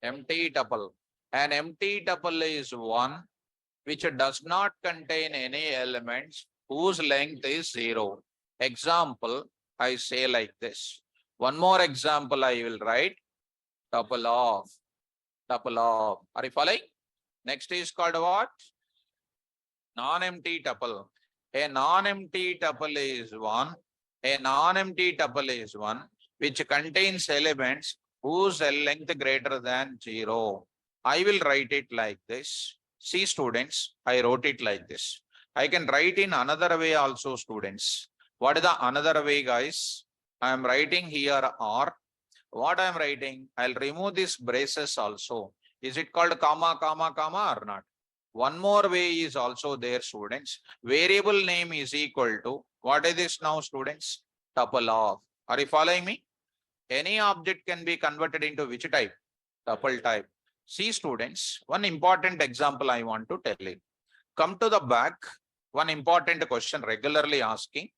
A: Empty tuple. An empty tuple is one which does not contain any elements whose length is 0. Example, I say like this. One more example I will write. Tuple of. Tuple of. Are you following? Next is called what? Non-empty tuple. A non-empty tuple is one. A non-empty tuple is one which contains elements whose length greater than 0. I will write it like this. See students, I wrote it like this. I can write in another way also, students. What is the another way, guys? I am writing here or. What I am writing, I'll remove these braces also. Is it called comma, comma, comma or not? One more way is also there, students. Variable name is equal to, what is this now, students? Tuple of. Are you following me? Any object can be converted into which type? Tuple type. See students, one important example I want to tell you. Come to the back, one important question regularly asking.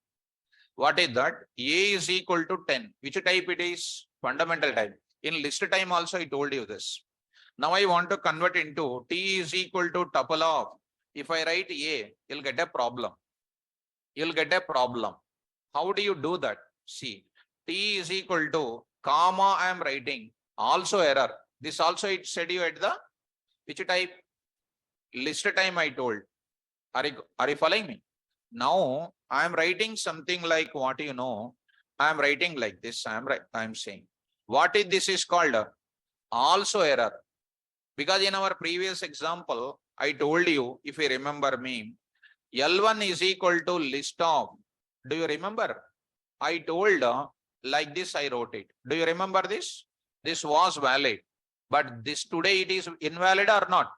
A: What is that? A is equal to 10. Which type it is? Fundamental type. In list time also I told you this. Now I want to convert into T is equal to tuple of. If I write A, you'll get a problem. You'll get a problem. How do you do that? See, T is equal to comma I am writing. Also error. This also it said you at the which type? List time I told. Are you following me? Now I am writing something like what you know. I am writing like this. I am saying. What is this is called? Also error. Because in our previous example, I told you, if you remember me, L1 is equal to list of. Do you remember? I told like this, I wrote it. Do you remember this? This was valid. But this today it is invalid or not?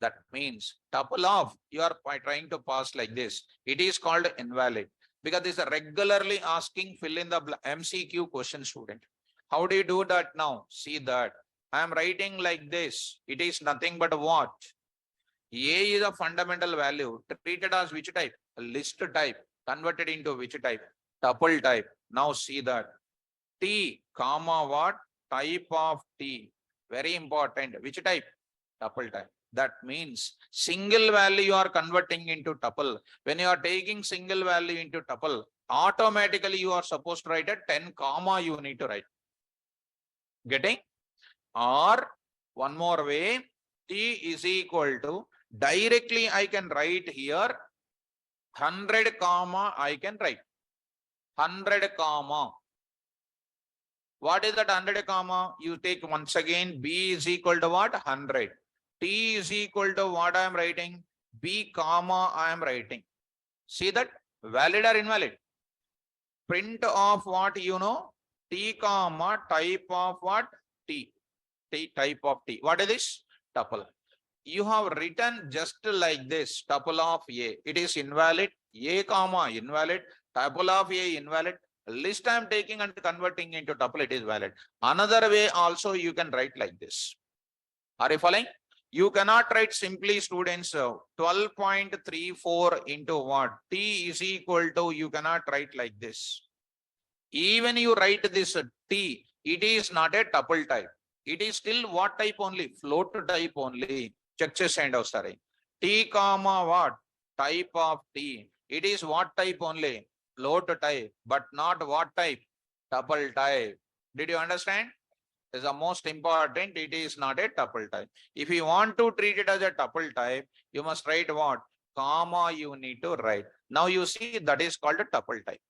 A: That means tuple of, you are trying to pass like this. It is called invalid. Because this is regularly asking fill in the MCQ question student. How do you do that now? See that. I am writing like this. It is nothing but what? A is a fundamental value treated as which type? A list type. Converted into which type? Tuple type. Now see that. T, comma what? Type of T. Very important. Which type? Tuple type. That means single value you are converting into tuple. When you are taking single value into tuple, automatically you are supposed to write a 10 comma you need to write. Getting? Or one more way, T is equal to, directly I can write here 100 comma I can write 100 comma. What is that 100 comma? You take once again B is equal to what? 100. T is equal to what I am writing? B comma I am writing. See that? Valid or invalid? Print of what you know? T comma type of what? T. T type of T. What is this? Tuple. You have written just like this, tuple of A. It is invalid. A comma invalid. Tuple of A invalid. List I am taking and converting into tuple, it is valid. Another way also you can write like this. Are you following? You cannot write simply students 12.34 into what? T is equal to, you cannot write like this. Even you write this T, it is not a tuple type. It is still what type only? Float type only. Check and sorry. T comma what? Type of T. It is what type only? Float type, but not what type? Tuple type. Did you understand? Is the most important. It is not a tuple type. If you want to treat it as a tuple type, you must write what? Comma you need to write. Now you see that is called a tuple type.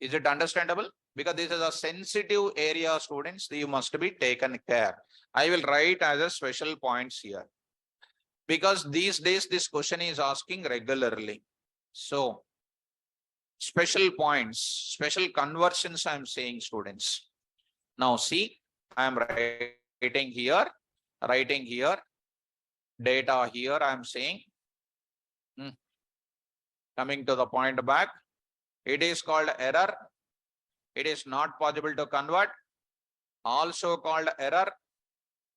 A: Is it understandable? Because this is a sensitive area, students. You must be taken care. I will write as a special points here. Because these days this question is asking regularly. So special points, special conversions I am saying, students. Now see, I am writing here, data here I am saying. Coming to the point back, it is called error. It is not possible to convert. Also called error.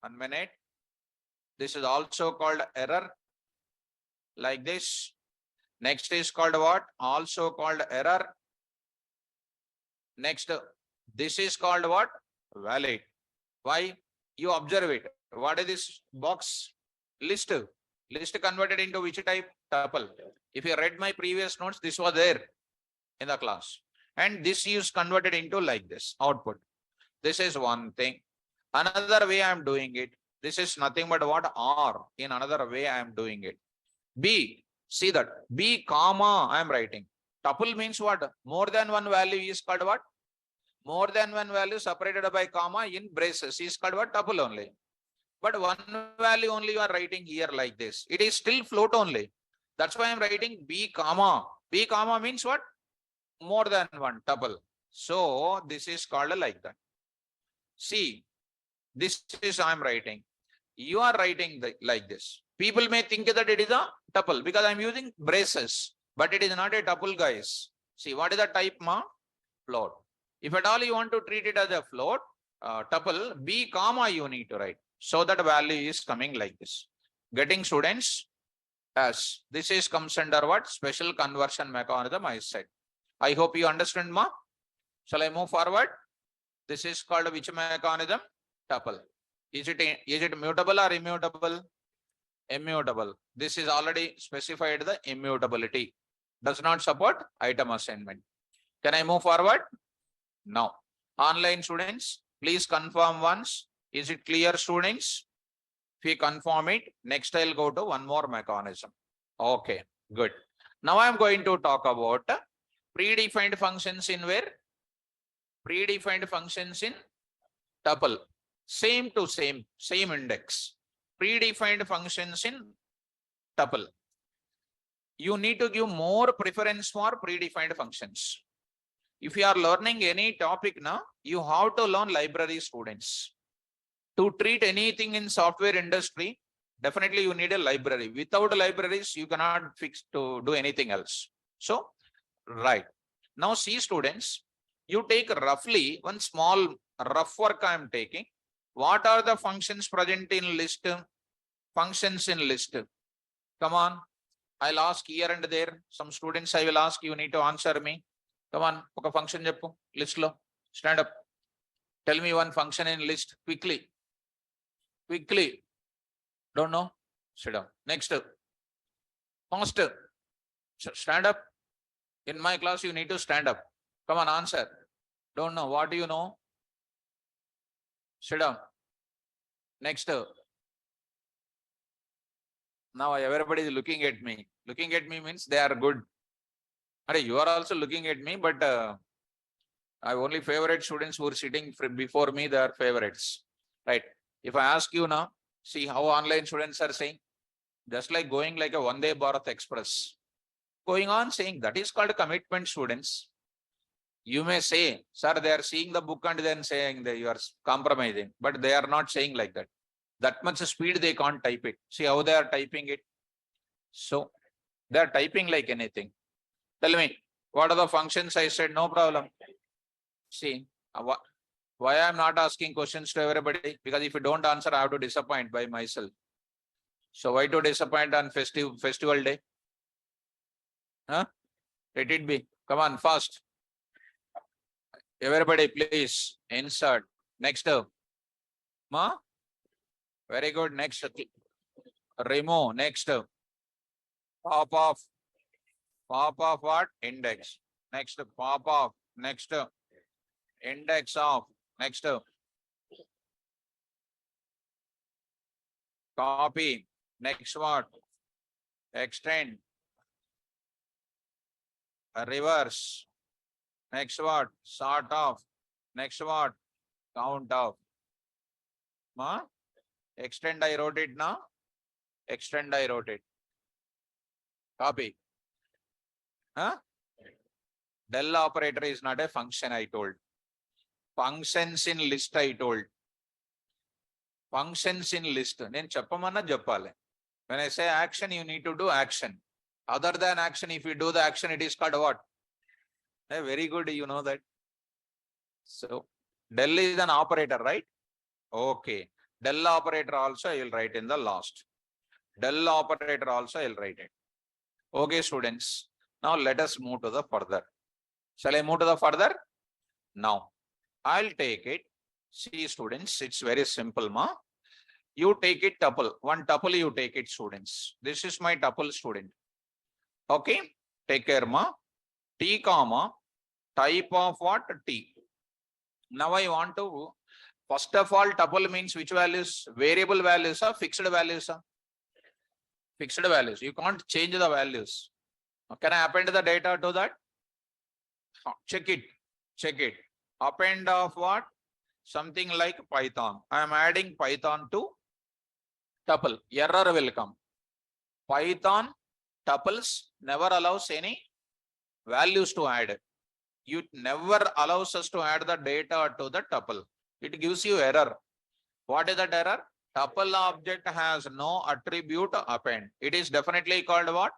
A: 1 minute. This is also called error. Like this. Next is called what? Also called error. Next, this is called what? Valid. Why? You observe it. What is this box? List. List converted into which type? Tuple. If you read my previous notes, this was there in the class. And this is converted into like this, output. This is one thing. Another way I am doing it. This is nothing but what? R. In another way I am doing it. B. See that. B comma I am writing. Tuple means what? More than one value is called what? More than one value separated by comma in braces is called what? Tuple only. But one value only you are writing here like this. It is still float only. That's why I am writing B comma. B comma means what? More than one tuple. So this is called like that. See, this is I am writing. You are writing like this. People may think that it is a tuple because I am using braces, but it is not a tuple, guys. See, what is the type ma? Float. If at all you want to treat it as a float, tuple, B comma you need to write. So that value is coming like this. Getting students? Yes. This is comes under what? Special conversion mechanism I said. I hope you understand, ma. Shall I move forward? This is called which mechanism? Tuple. Is it mutable or immutable? Immutable. This is already specified the immutability. Does not support item assignment. Can I move forward? No. Online students, please confirm once. Is it clear, students? If we confirm it, next I'll go to one more mechanism. Okay, good. Now I'm going to talk about predefined functions in where? Predefined functions in tuple. Same to same index. Predefined functions in tuple. You need to give more preference for predefined functions. If you are learning any topic now, you have to learn library, students. To treat anything in software industry, definitely you need a library. Without libraries, you cannot fix to do anything else. So, right. Now see, students, you take roughly one small rough work I am taking. What are the functions present in list? Functions in list. Come on. I'll ask here and there. Some students I will ask, you need to answer me. Come on, oka function cheppu list lo. Stand up. Tell me one function in list quickly. Quickly. Don't know? Sit down. Next. Fast. Stand up. In my class, you need to stand up. Come on, answer. Don't know. What do you know? Sit down. Next. Now everybody is looking at me. Looking at me means they are good. You are also looking at me, but I only favorite students who are sitting before me, they are favorites. Right. If I ask you now, see how online students are saying, just like going like a Vande Bharat Express. Going on saying that is called commitment, students. You may say, sir, they are seeing the book and then saying that you are compromising, but they are not saying like that. That much speed they can't type it. See how they are typing it. So they are typing like anything. Tell me, what are the functions? I said, no problem. See, why I'm not asking questions to everybody? Because if you don't answer, I have to disappoint by myself. So why to disappoint on festival day? Huh? Let it be. Come on, fast. Everybody, please insert. Next. Ma? Very good. Next. Remove. Next. Pop off. Pop off what? Index. Next. Pop off. Next. Index off. Next. Copy. Next what? Extend. Reverse. Next what? Sort off. Next what? Count off. Ma? Extend, I wrote it now. Extend, I wrote it. Copy. Huh? Del operator is not a function, I told. Functions in list, I told. Functions in list. Nen cheppamanna cheppali. When I say action, you need to do action. Other than action, if you do the action, it is called what? Very good, you know that. So, del is an operator, right? Okay. Del operator also I will write in the last. Del operator also I will write it. Okay, students. Now let us move to the further. Shall I move to the further? Now, I'll take it. See, students, it's very simple, ma. You take it tuple. One tuple you take it, students. This is my tuple, student. Okay, take care, ma. T comma type of what? T. Now I want to, first of all, tuple means which values? Variable values or fixed values? Fixed values. You can't change the values. Can I append the data to that? Check it. Check it. Append of what? Something like Python. I am adding Python to tuple. Error will come. Python tuples never allows any values to add. It never allows us to add the data to the tuple. It gives you error. What is that error? Tuple object has no attribute append. It is definitely called what?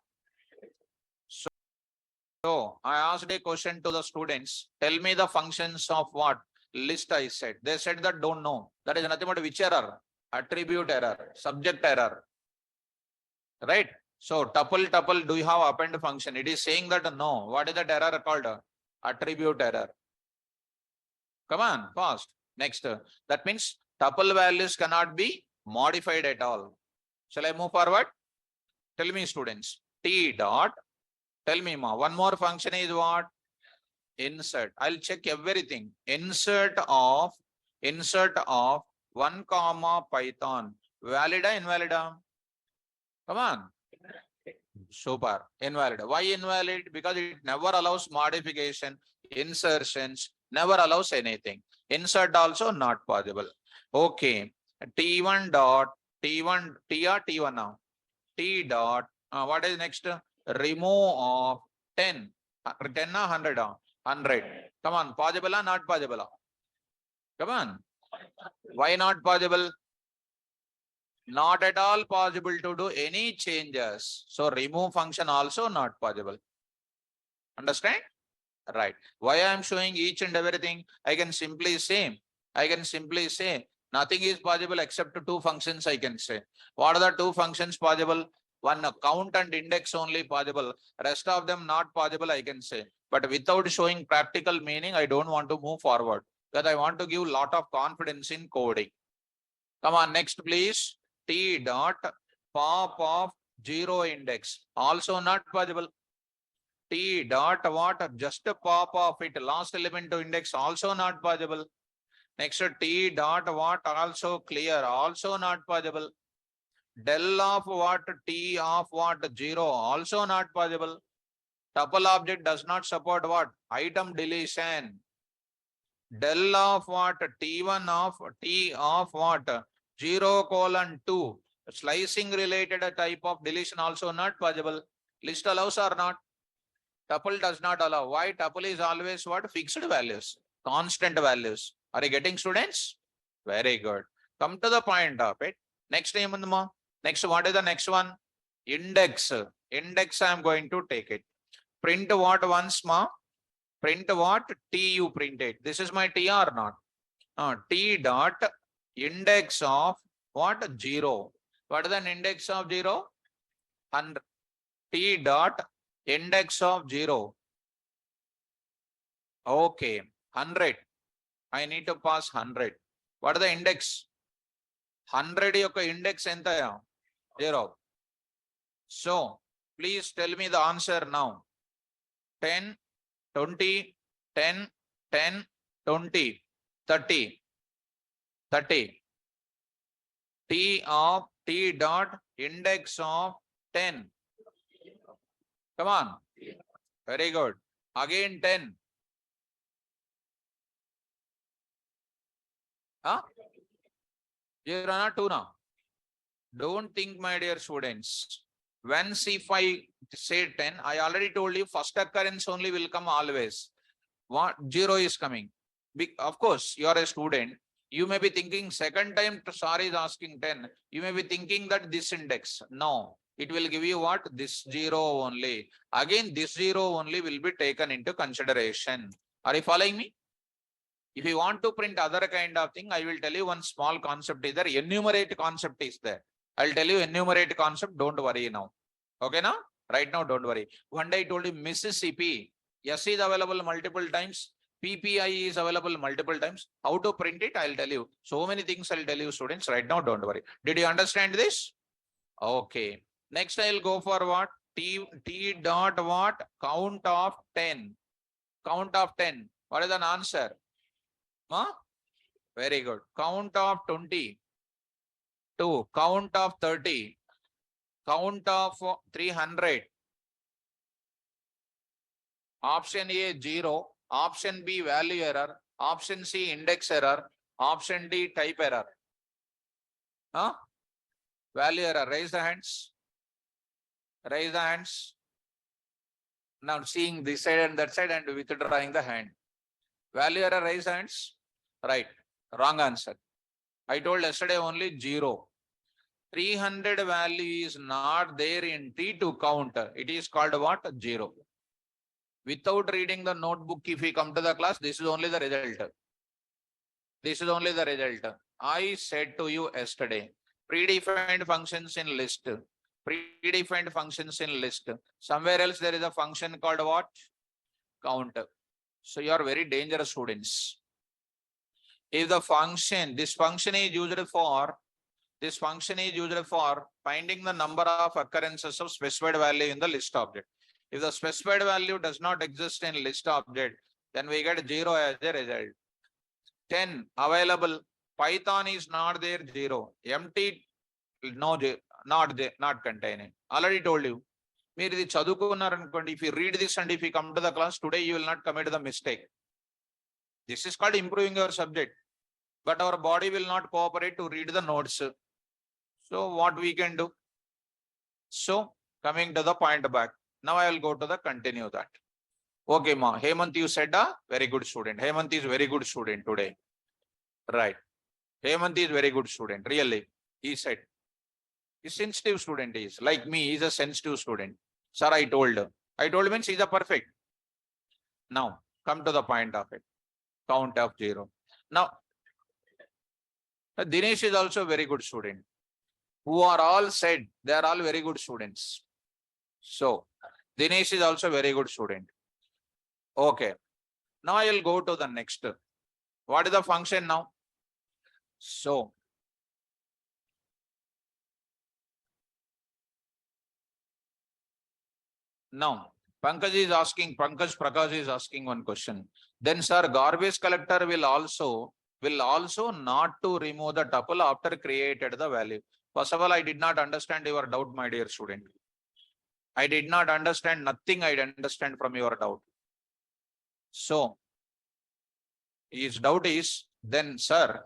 A: So I asked a question to the students. Tell me the functions of what? List, I said. They said that don't know. That is nothing but which error? attribute error, subject error, right? So tuple, do you have append function? It is saying that no. What is that error called? Attribute error. Come on, fast. Next, that means tuple values cannot be modified at all. Shall I move forward? Tell me, students. T dot. Tell me, ma. One more function is what? Insert. I'll check everything. Insert of 1 comma Python. Valid or invalid? Come on. Super. Invalid. Why invalid? Because it never allows modification, insertions, never allows anything. Insert also not possible. Okay. T1 dot T1 T or T1 now. T dot what is next? Remove of 10. 10 or 100? 100. Come on, possible or not possible? Come on. Why not possible? Not at all possible to do any changes. So remove function also not possible. Understand? Right. Why I am showing each and everything? I can simply say nothing is possible except two functions I can say. What are the two functions possible? One count and index only possible. Rest of them not possible I can say. But without showing practical meaning, I don't want to move forward. Because I want to give lot of confidence in coding. Come on, next please. T dot pop of 0 index. Also not possible. T dot what? Just a pop of it. Last element to index also not possible. Next T dot what? Also clear. Also not possible. Del of what? T of what? 0. Also not possible. Tuple object does not support what? Item deletion. Del of what? T1 of T of what? 0:2. Slicing related type of deletion also not possible. List allows or not? Tuple does not allow. Why? Tuple is always what? Fixed values, constant values. Are you getting, students? Very good. Come to the point of it. Next name, next, what is the next one? Index. Index, I am going to take it. Print what once, ma? Print what? T you print it. This is my T or not? T dot index of what? 0. What is an index of 0? 100. T dot index of 0. Okay, 100. I need to pass 100. What is the index? 100 యొక్క index ఎంత? 0. So, please tell me the answer now. 10, 20, 10, 10, 20, 30, 30. T dot index of 10. Come on. Very good. Again 10. Huh? 0 na 2 now. Don't think, my dear students. Once if I say 10, I already told you first occurrence only will come always. What 0 is coming. Of course, you are a student. You may be thinking second time SAR is asking 10. You may be thinking that this index. No, it will give you what? This 0 only. Again, this 0 only will be taken into consideration. Are you following me? If you want to print other kind of thing, I will tell you one small concept is there. Enumerate concept is there. I'll tell you enumerate concept. Don't worry now. Okay, now? Right now, don't worry. One day I told you Mississippi. S is available multiple times. PPI is available multiple times. How to print it, I'll tell you. So many things I'll tell you, students. Right now, don't worry. Did you understand this? Okay. Next, I'll go for what? T dot what? Count of 10. Count of 10. What is an answer? Huh? Very good. Count of 20. 2. Count of 30. Count of 300. Option A 0. Option B value error. Option C index error. Option D type error. Huh? Value error. Raise the hands. Raise the hands. Now seeing this side and that side and withdrawing the hand. Value error, raise hands. Right. Wrong answer. I told yesterday only 0. 300 value is not there in T to count. It is called what? 0. Without reading the notebook, if we come to the class, this is only the result. This is only the result. I said to you yesterday, predefined functions in list, predefined functions in list. Somewhere else there is a function called what? Count. So you are very dangerous students. If the function, this function is used for finding the number of occurrences of specified value in the list object. If the specified value does not exist in list object, then we get 0 as a result. 10 available, Python is not there, 0. Empty, no, not containing. Already told you. మీరు ఇది చదువుకున్నారనుకోండి, if you read this and if you come to the class today, you will not commit the mistake. This is called improving your subject, but our body will not cooperate to read the notes. So what we can do? So coming to the point back, now I will go to the continue that. Okay, ma. Hemant, you said a very good student. Hemant is very good student today. Right. Hemant is very good student. Really, he said. He's sensitive student is like me. He's a sensitive student. Sir, I told means he's a perfect. Now come to the point of it. Count of 0. Now Dinesh is also a very good student. Who are all said they are all very good students. So Dinesh is also a very good student. Okay. Now I will go to the next. What is the function now? So now Pankaj Prakash is asking one question. Then sir, garbage collector will also not to remove the tuple after created the value. First of all, I did not understand your doubt, my dear student. I did not understand nothing. I understand from your doubt. So his doubt is, then sir,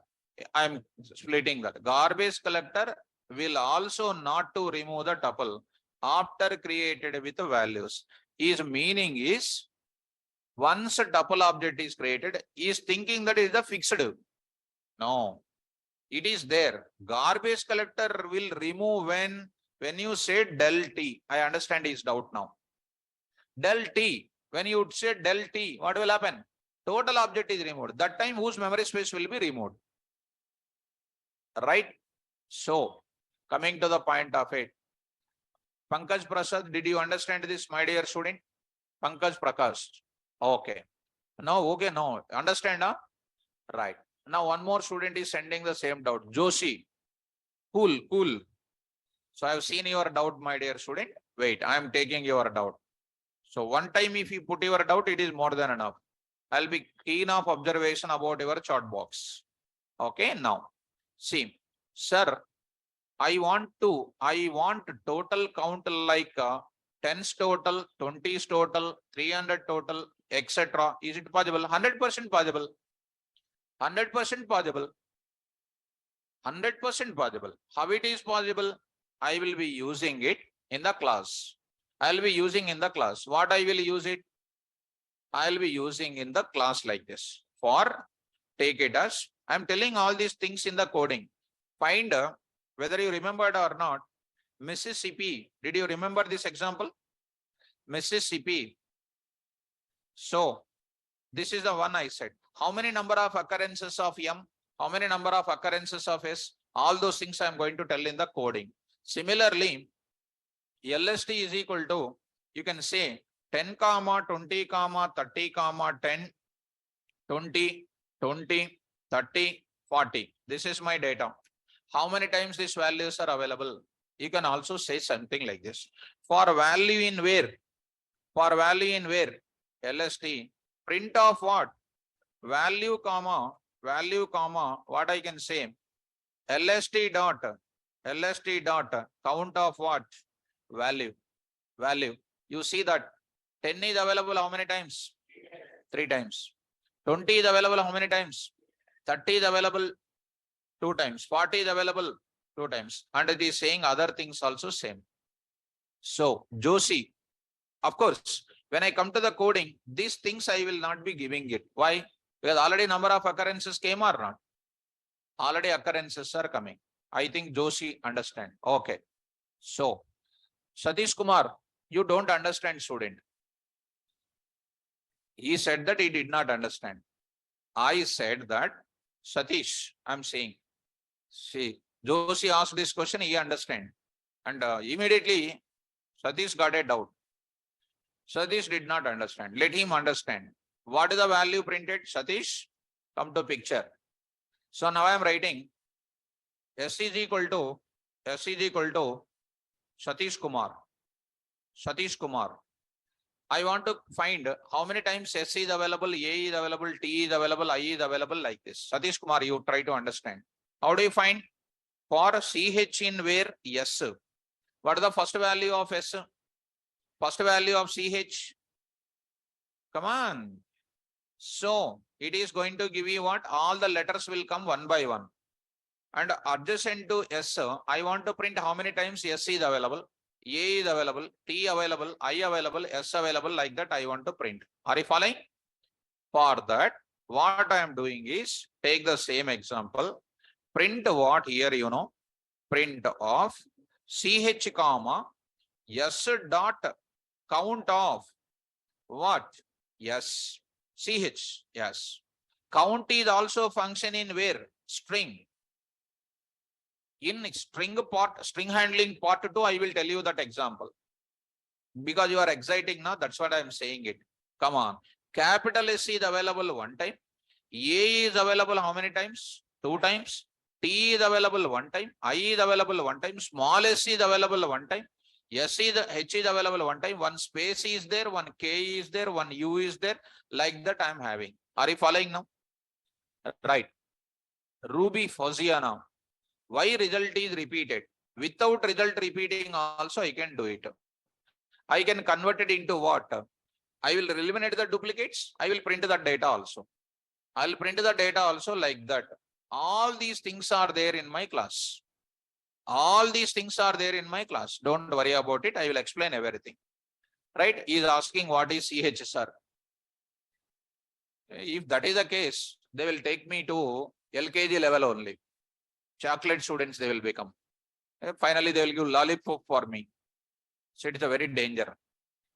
A: I am splitting that. Garbage collector will also not to remove the tuple after created with the values. His meaning is, once a tuple object is created, he is thinking that it is a fixed. No, it is there. Garbage collector will remove when you say del t. I understand his doubt now. Del t, when you say del t, what will happen? Total object is removed. That time whose memory space will be removed? Right? So coming to the point of it, Pankaj Prasad, did you understand this, my dear student? Pankaj Prakash. Okay. No, okay, no. Understand, huh? Right. Now one more student is sending the same doubt. Joshi. Cool. So I have seen your doubt, my dear student. Wait, I am taking your doubt. So one time if you put your doubt, it is more than enough. I'll be keen of observation about your chat box. Okay, now see, sir, I want total count like 10s total, 20s total, 300 total, etc. Is it possible? 100% possible. 100% possible. 100% possible. How it is possible? I will be using it in the class. I will be using in the class. What I will use it? I will be using in the class like this. For take it as I am telling all these things in the coding. Find whether you remembered or not. Mississippi. Did you remember this example? Mississippi. So this is the one I said. How many number of occurrences of M? How many number of occurrences of S? All those things I am going to tell in the coding. Similarly, LST is equal to, you can say 10, 20, 30, 10, 20, 20, 30, 40. This is my data. How many times these values are available? You can also say something like this. For value in where? For value in where? LST. Print of what? Value, comma, what I can say? LST dot count of what? Value. You see that 10 is available how many times? 3 times. 20 is available how many times? 30 is available 2 times. 40 is available 2 times. And it is saying other things also same. So Joshi, of course, when I come to the coding, these things I will not be giving it. Why? Because already number of occurrences came or not? Already occurrences are coming. I think Joshi understand. Okay. So Satish Kumar, you don't understand, student. He said that he did not understand. I said that, Satish, I'm saying, See, Joshi asked this question, he understand. And immediately Satish got a doubt. Satish did not understand. Let him understand. What is the value printed? Satish, come to picture. So now I am writing S is equal to Satish Kumar. Satish Kumar. I want to find how many times S is available, A is available, T is available, I is available like this. Satish Kumar, you try to understand. How do you find? For CH in where? S. What is the first value of S? First value of CH? Come on. So it is going to give you what? All the letters will come one by one. And adjacent to S, I want to print how many times S is available, A is available, T available, I available, S available, like that I want to print. Are you following? For that, what I am doing is take the same example, print what here, print of CH comma S dot count of what? Yes, CH, yes. Count is also function in where? String. In string handling part 2, I will tell you that example. Because you are exciting now, that's what I am saying it. Come on. Capital S is available one time. A is available how many times? 2 times. T is available one time. I is available one time. Small s is available one time. H is available one time. One space is there, one K is there, one U is there. Like that I am having. Are you following now? Right. Ruby Fozia now. Why result is repeated? Without result repeating also I can do it. I can convert it into what? I will eliminate the duplicates. I will print the data also. I will print the data also like that. All these things are there in my class. All these things are there in my class. Don't worry about it. I will explain everything. Right? He is asking what is CHSR. If that is the case, they will take me to LKG level only. Chocolate students they will become. Finally, they will give lollipop for me. So it is a very danger.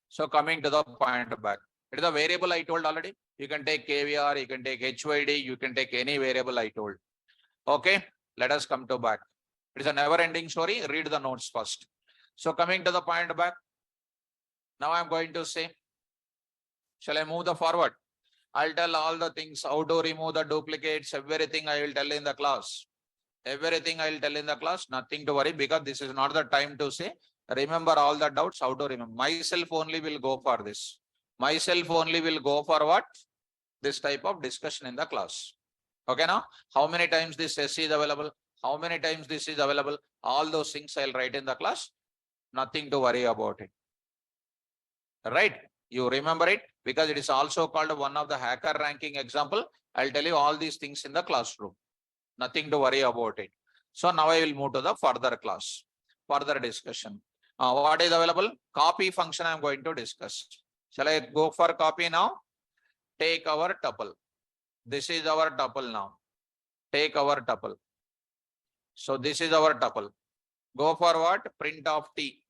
A: So coming to the point back, it is a variable I told already. You can take KVR, you can take HYD, you can take any variable I told. Okay, let us come to back. It is a never ending story. Read the notes first. So coming to the point back, now I am going to say, shall I move the forward? I'll tell all the things, how to remove the duplicates, everything I will tell in the class. Everything I will tell in the class, nothing to worry, because this is not the time to say, remember all the doubts, how to remember. Myself only will go for this. Myself only will go for what? This type of discussion in the class. Okay, now, how many times this S is available? How many times this is available? All those things I'll write in the class. Nothing to worry about it. Right? You remember it because it is also called one of the hacker ranking example. I'll tell you all these things in the classroom. Nothing to worry about it. So now I will move to the further class, further discussion. What is available? Copy function I am going to discuss. Shall I go for copy now? Take our tuple. This is our tuple now. Take our tuple. So this is our tuple. Go for what? Print of T.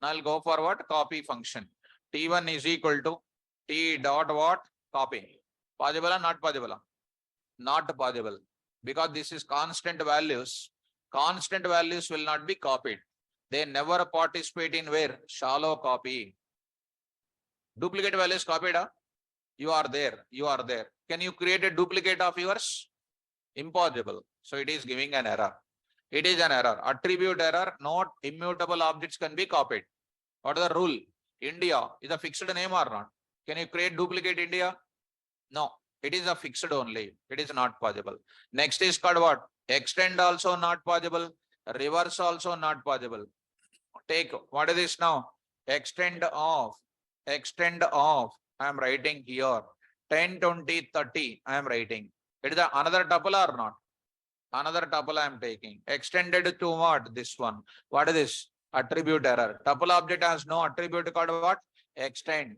A: Now I'll go for what? Copy function. T1 is equal to T dot what? Copy. Possible or not possible? Not possible. Because this is constant values. Constant values will not be copied. They never participate in where? Shallow copy. Duplicate values copied. You are there. You are there. Can you create a duplicate of yours? Impossible. So it is giving an error. It is an error. Attribute error. Not immutable objects can be copied. What is the rule? India is a fixed name or not? Can you create duplicate India? No. It is a fixed only. It is not possible. Next is called what? Extend also not possible. Reverse also not possible. Take what is this now? Extend of. Extend of. I am writing here. 10, 20, 30. I am writing. It is another tuple or not? Another tuple I am taking. Extended to what? This one. What is this? Attribute error. Tuple object has no attribute called what? Extend.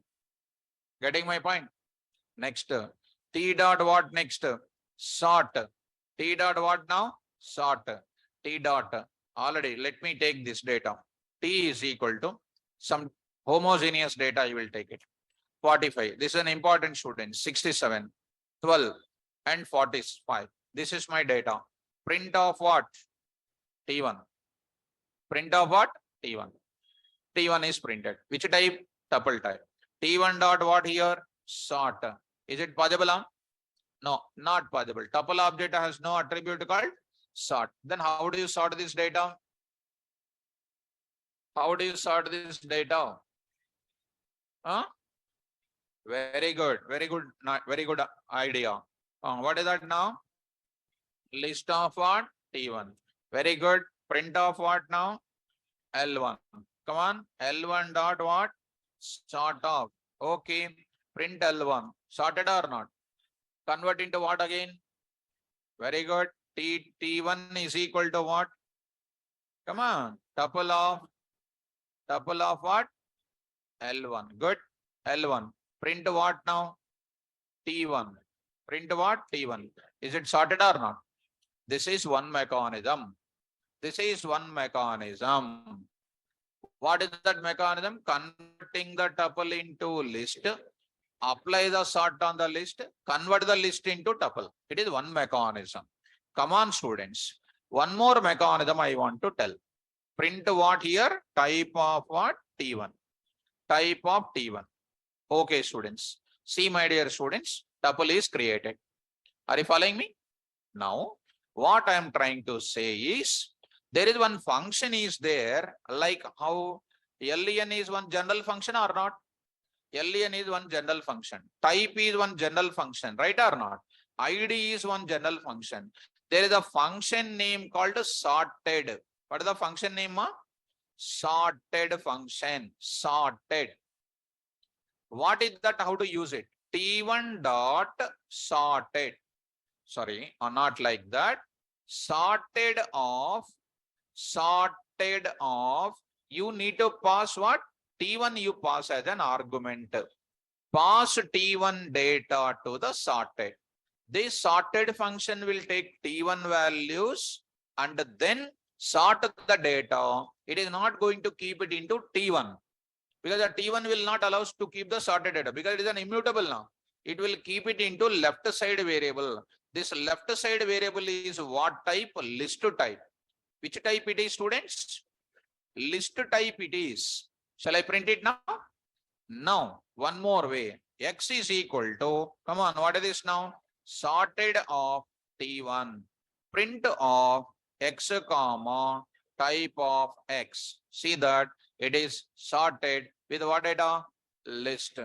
A: Getting my point? Next. T dot what next? Sort. T dot what now? Sort. T dot. Already, let me take this data. T is equal to some homogeneous data, you will take it. 45. This is an important student. 67, 12, and 45. This is my data. Print of what? T1. Print of what? T1. T1 is printed. Which type? Tuple type. T1 dot what here? Sort. Is it possible? Huh? No, not possible. Tuple object has no attribute called sort. Then how do you sort this data? How do you sort this data? Huh? Very good. Very good. Very good idea. What is that now? List of what? T1. Very good. Print of what now? L1. Come on. L1 dot what? Sort of. Okay. Print L1. Sorted or not? Convert into what again? Very good. T1 is equal to what? Come on. Tuple of what? L1. Good. L1. Print what now? T1. Print what? T1. Is it sorted or not? This is one mechanism. This is one mechanism. What is that mechanism? Converting the tuple into list. Apply the sort on the list. Convert the list into tuple. It is one mechanism. Come on, students. One more mechanism I want to tell. Print what here? Type of what? T1. Type of T1. Okay, students. See, my dear students, tuple is created. Are you following me? Now, what I am trying to say is, there is one function is there, like how len is one general function or not? Len is one general function. Type is one general function, right or not? ID is one general function. There is a function name called sorted. What is the function name? Sorted function. Sorted. What is that? How to use it? T1 dot sorted. Sorry, or not like that. Sorted of. You need to pass what? T1 you pass as an argument. Pass T1 data to the sorted. This sorted function will take T1 values and then sort the data. It is not going to keep it into T1 because the T1 will not allow us to keep the sorted data because it is an immutable now. It will keep it into left side variable. This left side variable is what type? List type. Which type it is, students? List type it is. Shall I print it now? Now, one more way. X is equal to, come on, what is this now? Sorted of T1. Print of X comma type of X. See that it is sorted with what data? List.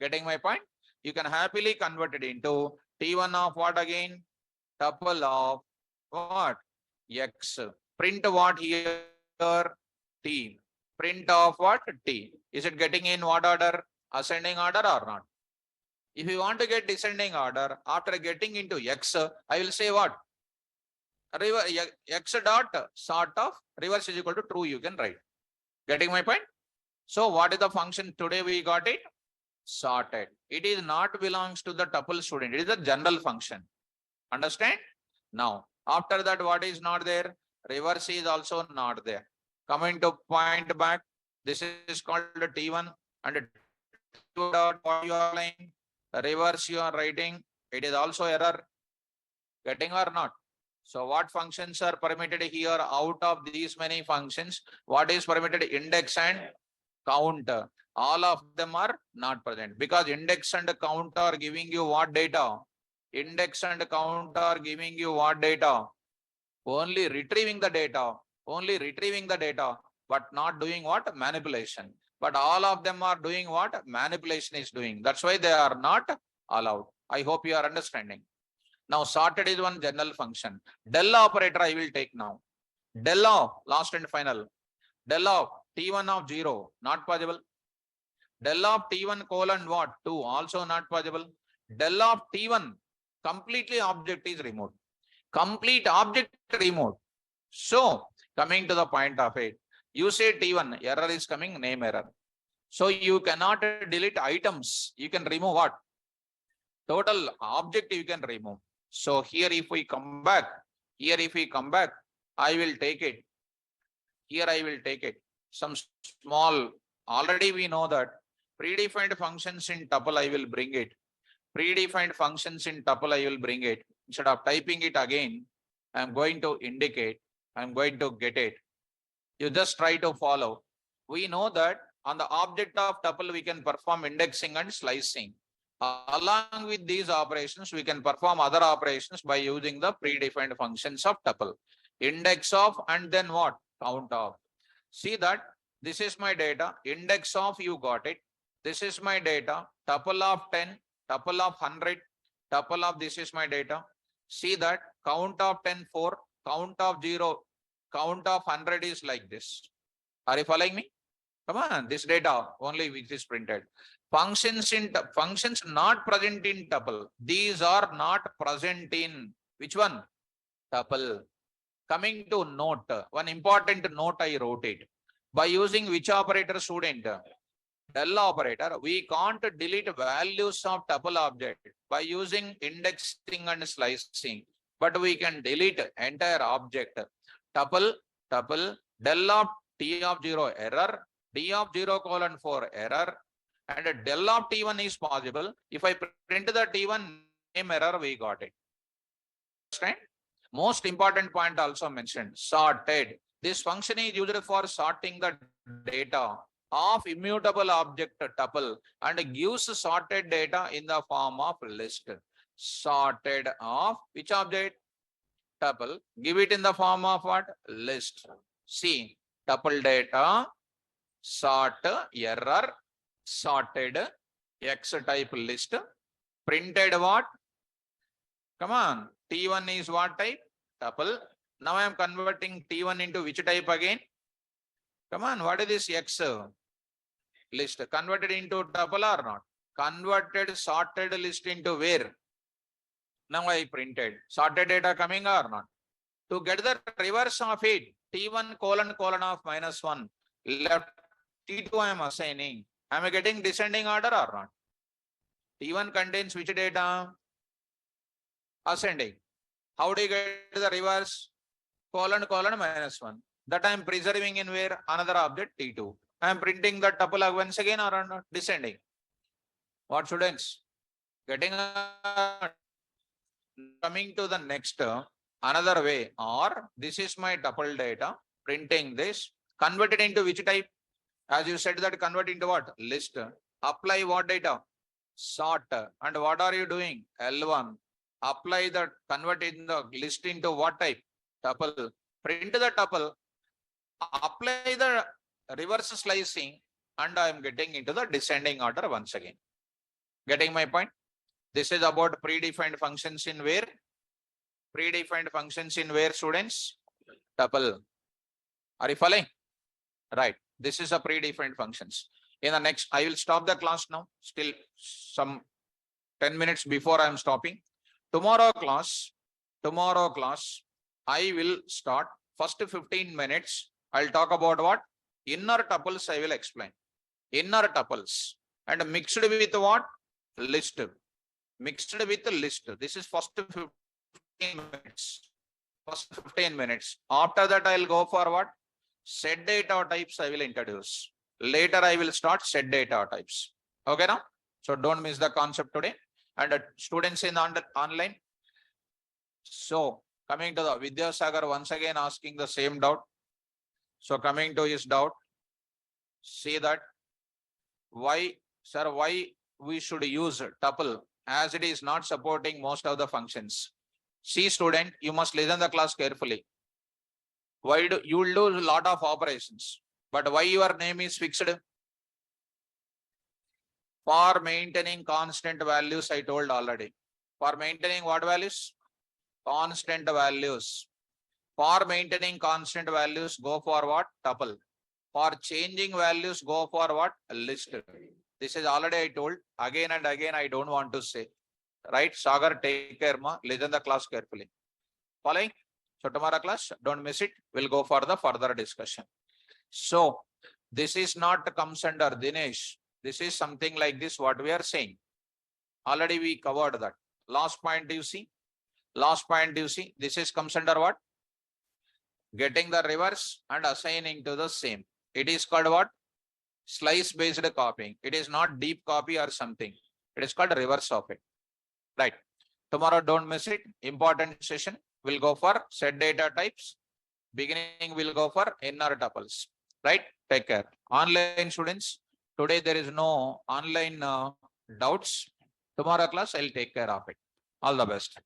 A: Getting my point? You can happily convert it into T1 of what again? Tuple of what? X. Print what here? T. Print of what? T. Is it getting in what order? Ascending order or not? If you want to get descending order, after getting into X, I will say what? X dot sort of reverse is equal to true, you can write. Getting my point? So what is the function? Today we got it? Sorted. It is not belongs to the tuple student. It is a general function. Understand? Now, after that, what is not there? Reverse is also not there. Coming to point back, this is called T1 and T2 dot what you are writing. Reverse you are writing. It is also error. Getting or not? So what functions are permitted here? Out of these many functions, what is permitted? Index and count. All of them are not present because index and count are giving you what data? Index and count are giving you what data? Only retrieving the data. Only retrieving the data, but not doing what? Manipulation. But all of them are doing what? Manipulation is doing. That's why they are not allowed. I hope you are understanding. Now, sorted is one general function. Del operator I will take now. Del of, last and final. Del of T1 of 0, not possible. Del of T1 colon what? 2, also not possible. Del of T1, completely object is removed. Complete object removed. So, coming to the point of it, you say T1, error is coming, name error. So, you cannot delete items. You can remove what? Total object you can remove. So, here if we come back, I will take it. Here I will take it. Some small, already we know that predefined functions in tuple I will bring it. Predefined functions in tuple I will bring it. Instead of typing it again, I am going to indicate I'm going to get it. You just try to follow. We know that on the object of tuple, we can perform indexing and slicing. Along with these operations, we can perform other operations by using the predefined functions of tuple. Index of and then what? Count of. See that this is my data. Index of, you got it. This is my data. Tuple of 10, tuple of 100, tuple of this is my data. See that count of 10, 4, count of 0, count of 100 is like this. Are you following me? Come on, this data only which is printed. Functions functions not present in tuple. These are not present in which one? Tuple. Coming to note, one important note I wrote it. By using which operator, student? Del operator, we can't delete values of tuple object by using indexing and slicing, but we can delete entire object. Tuple, del of t of 0 error, d of 0 colon 4 error, and del of t1 is possible. If I print the t1 name error, we got it. Understand? Most important point also mentioned, sorted. This function is used for sorting the data of immutable object tuple and gives sorted data in the form of list. Sorted of which object? Tuple. Give it in the form of what? List. See, tuple data, sort, error, sorted, X type list, printed what? Come on, T1 is what type? Tuple. Now I am converting T1 into which type again? Come on, what is this X list? Converted into tuple or not? Converted sorted list into where? Now I printed. Sorted data coming or not? To get the reverse of it, T1 colon of -1, left T2 I am assigning. Am I getting descending order or not? T1 contains which data? Ascending. How do you get the reverse? Colon -1. That I am preserving in where? Another object T2. I am printing the tuple once again or not? Descending. What, students? Getting coming to the next another way, or this is my tuple data, printing this, converted into which type? As you said that convert into what? List. Apply what data? Sort. And what are you doing? L1. Apply the convert in the list into what type? Tuple. Print the tuple. Apply the reverse slicing, and I am getting into the descending order once again. Getting my point? This is about predefined functions in where? Predefined functions in where, students? Tuple. Are you following? Right. This is a predefined functions. In the next, I will stop the class now. Still some 10 minutes before I am stopping. Tomorrow class, I will start first 15 minutes. I'll talk about what? Inner tuples I will explain. Inner tuples and mixed with what? List. Mixed with list. This is first 15 minutes. First 15 minutes. After that, I'll go for what? Set data types I will introduce. Later, I will start set data types. Okay now? So don't miss the concept today. And students in online. So coming to the Vidyasagar once again asking the same doubt. So coming to his doubt, see that why, sir, why we should use tuple as it is not supporting most of the functions. See student, you must listen the class carefully. Why do you will do a lot of operations, but why your name is fixed? For maintaining constant values, I told already. For maintaining what values? Constant values. For maintaining constant values, go for what? Tuple. For changing values, go for what? List. This is already I told. Again and again, I don't want to say. Right? Sagar, take care, ma. Listen the class carefully. Following? So tomorrow class, don't miss it. We'll go for the further discussion. So this is not comes under Dinesh. This is something like this, what we are saying. Already we covered that. Last point you see. Last point you see. This is comes under what? Getting the reverse and assigning to the same. It is called what? Slice based copying. It is not deep copy or something. It is called reverse of it. Right. Tomorrow don't miss it. Important session. We'll go for set data types. Beginning will go for NR tuples, right? Take care. Online students, today there is no online doubts. Tomorrow class, I'll take care of it. All the best.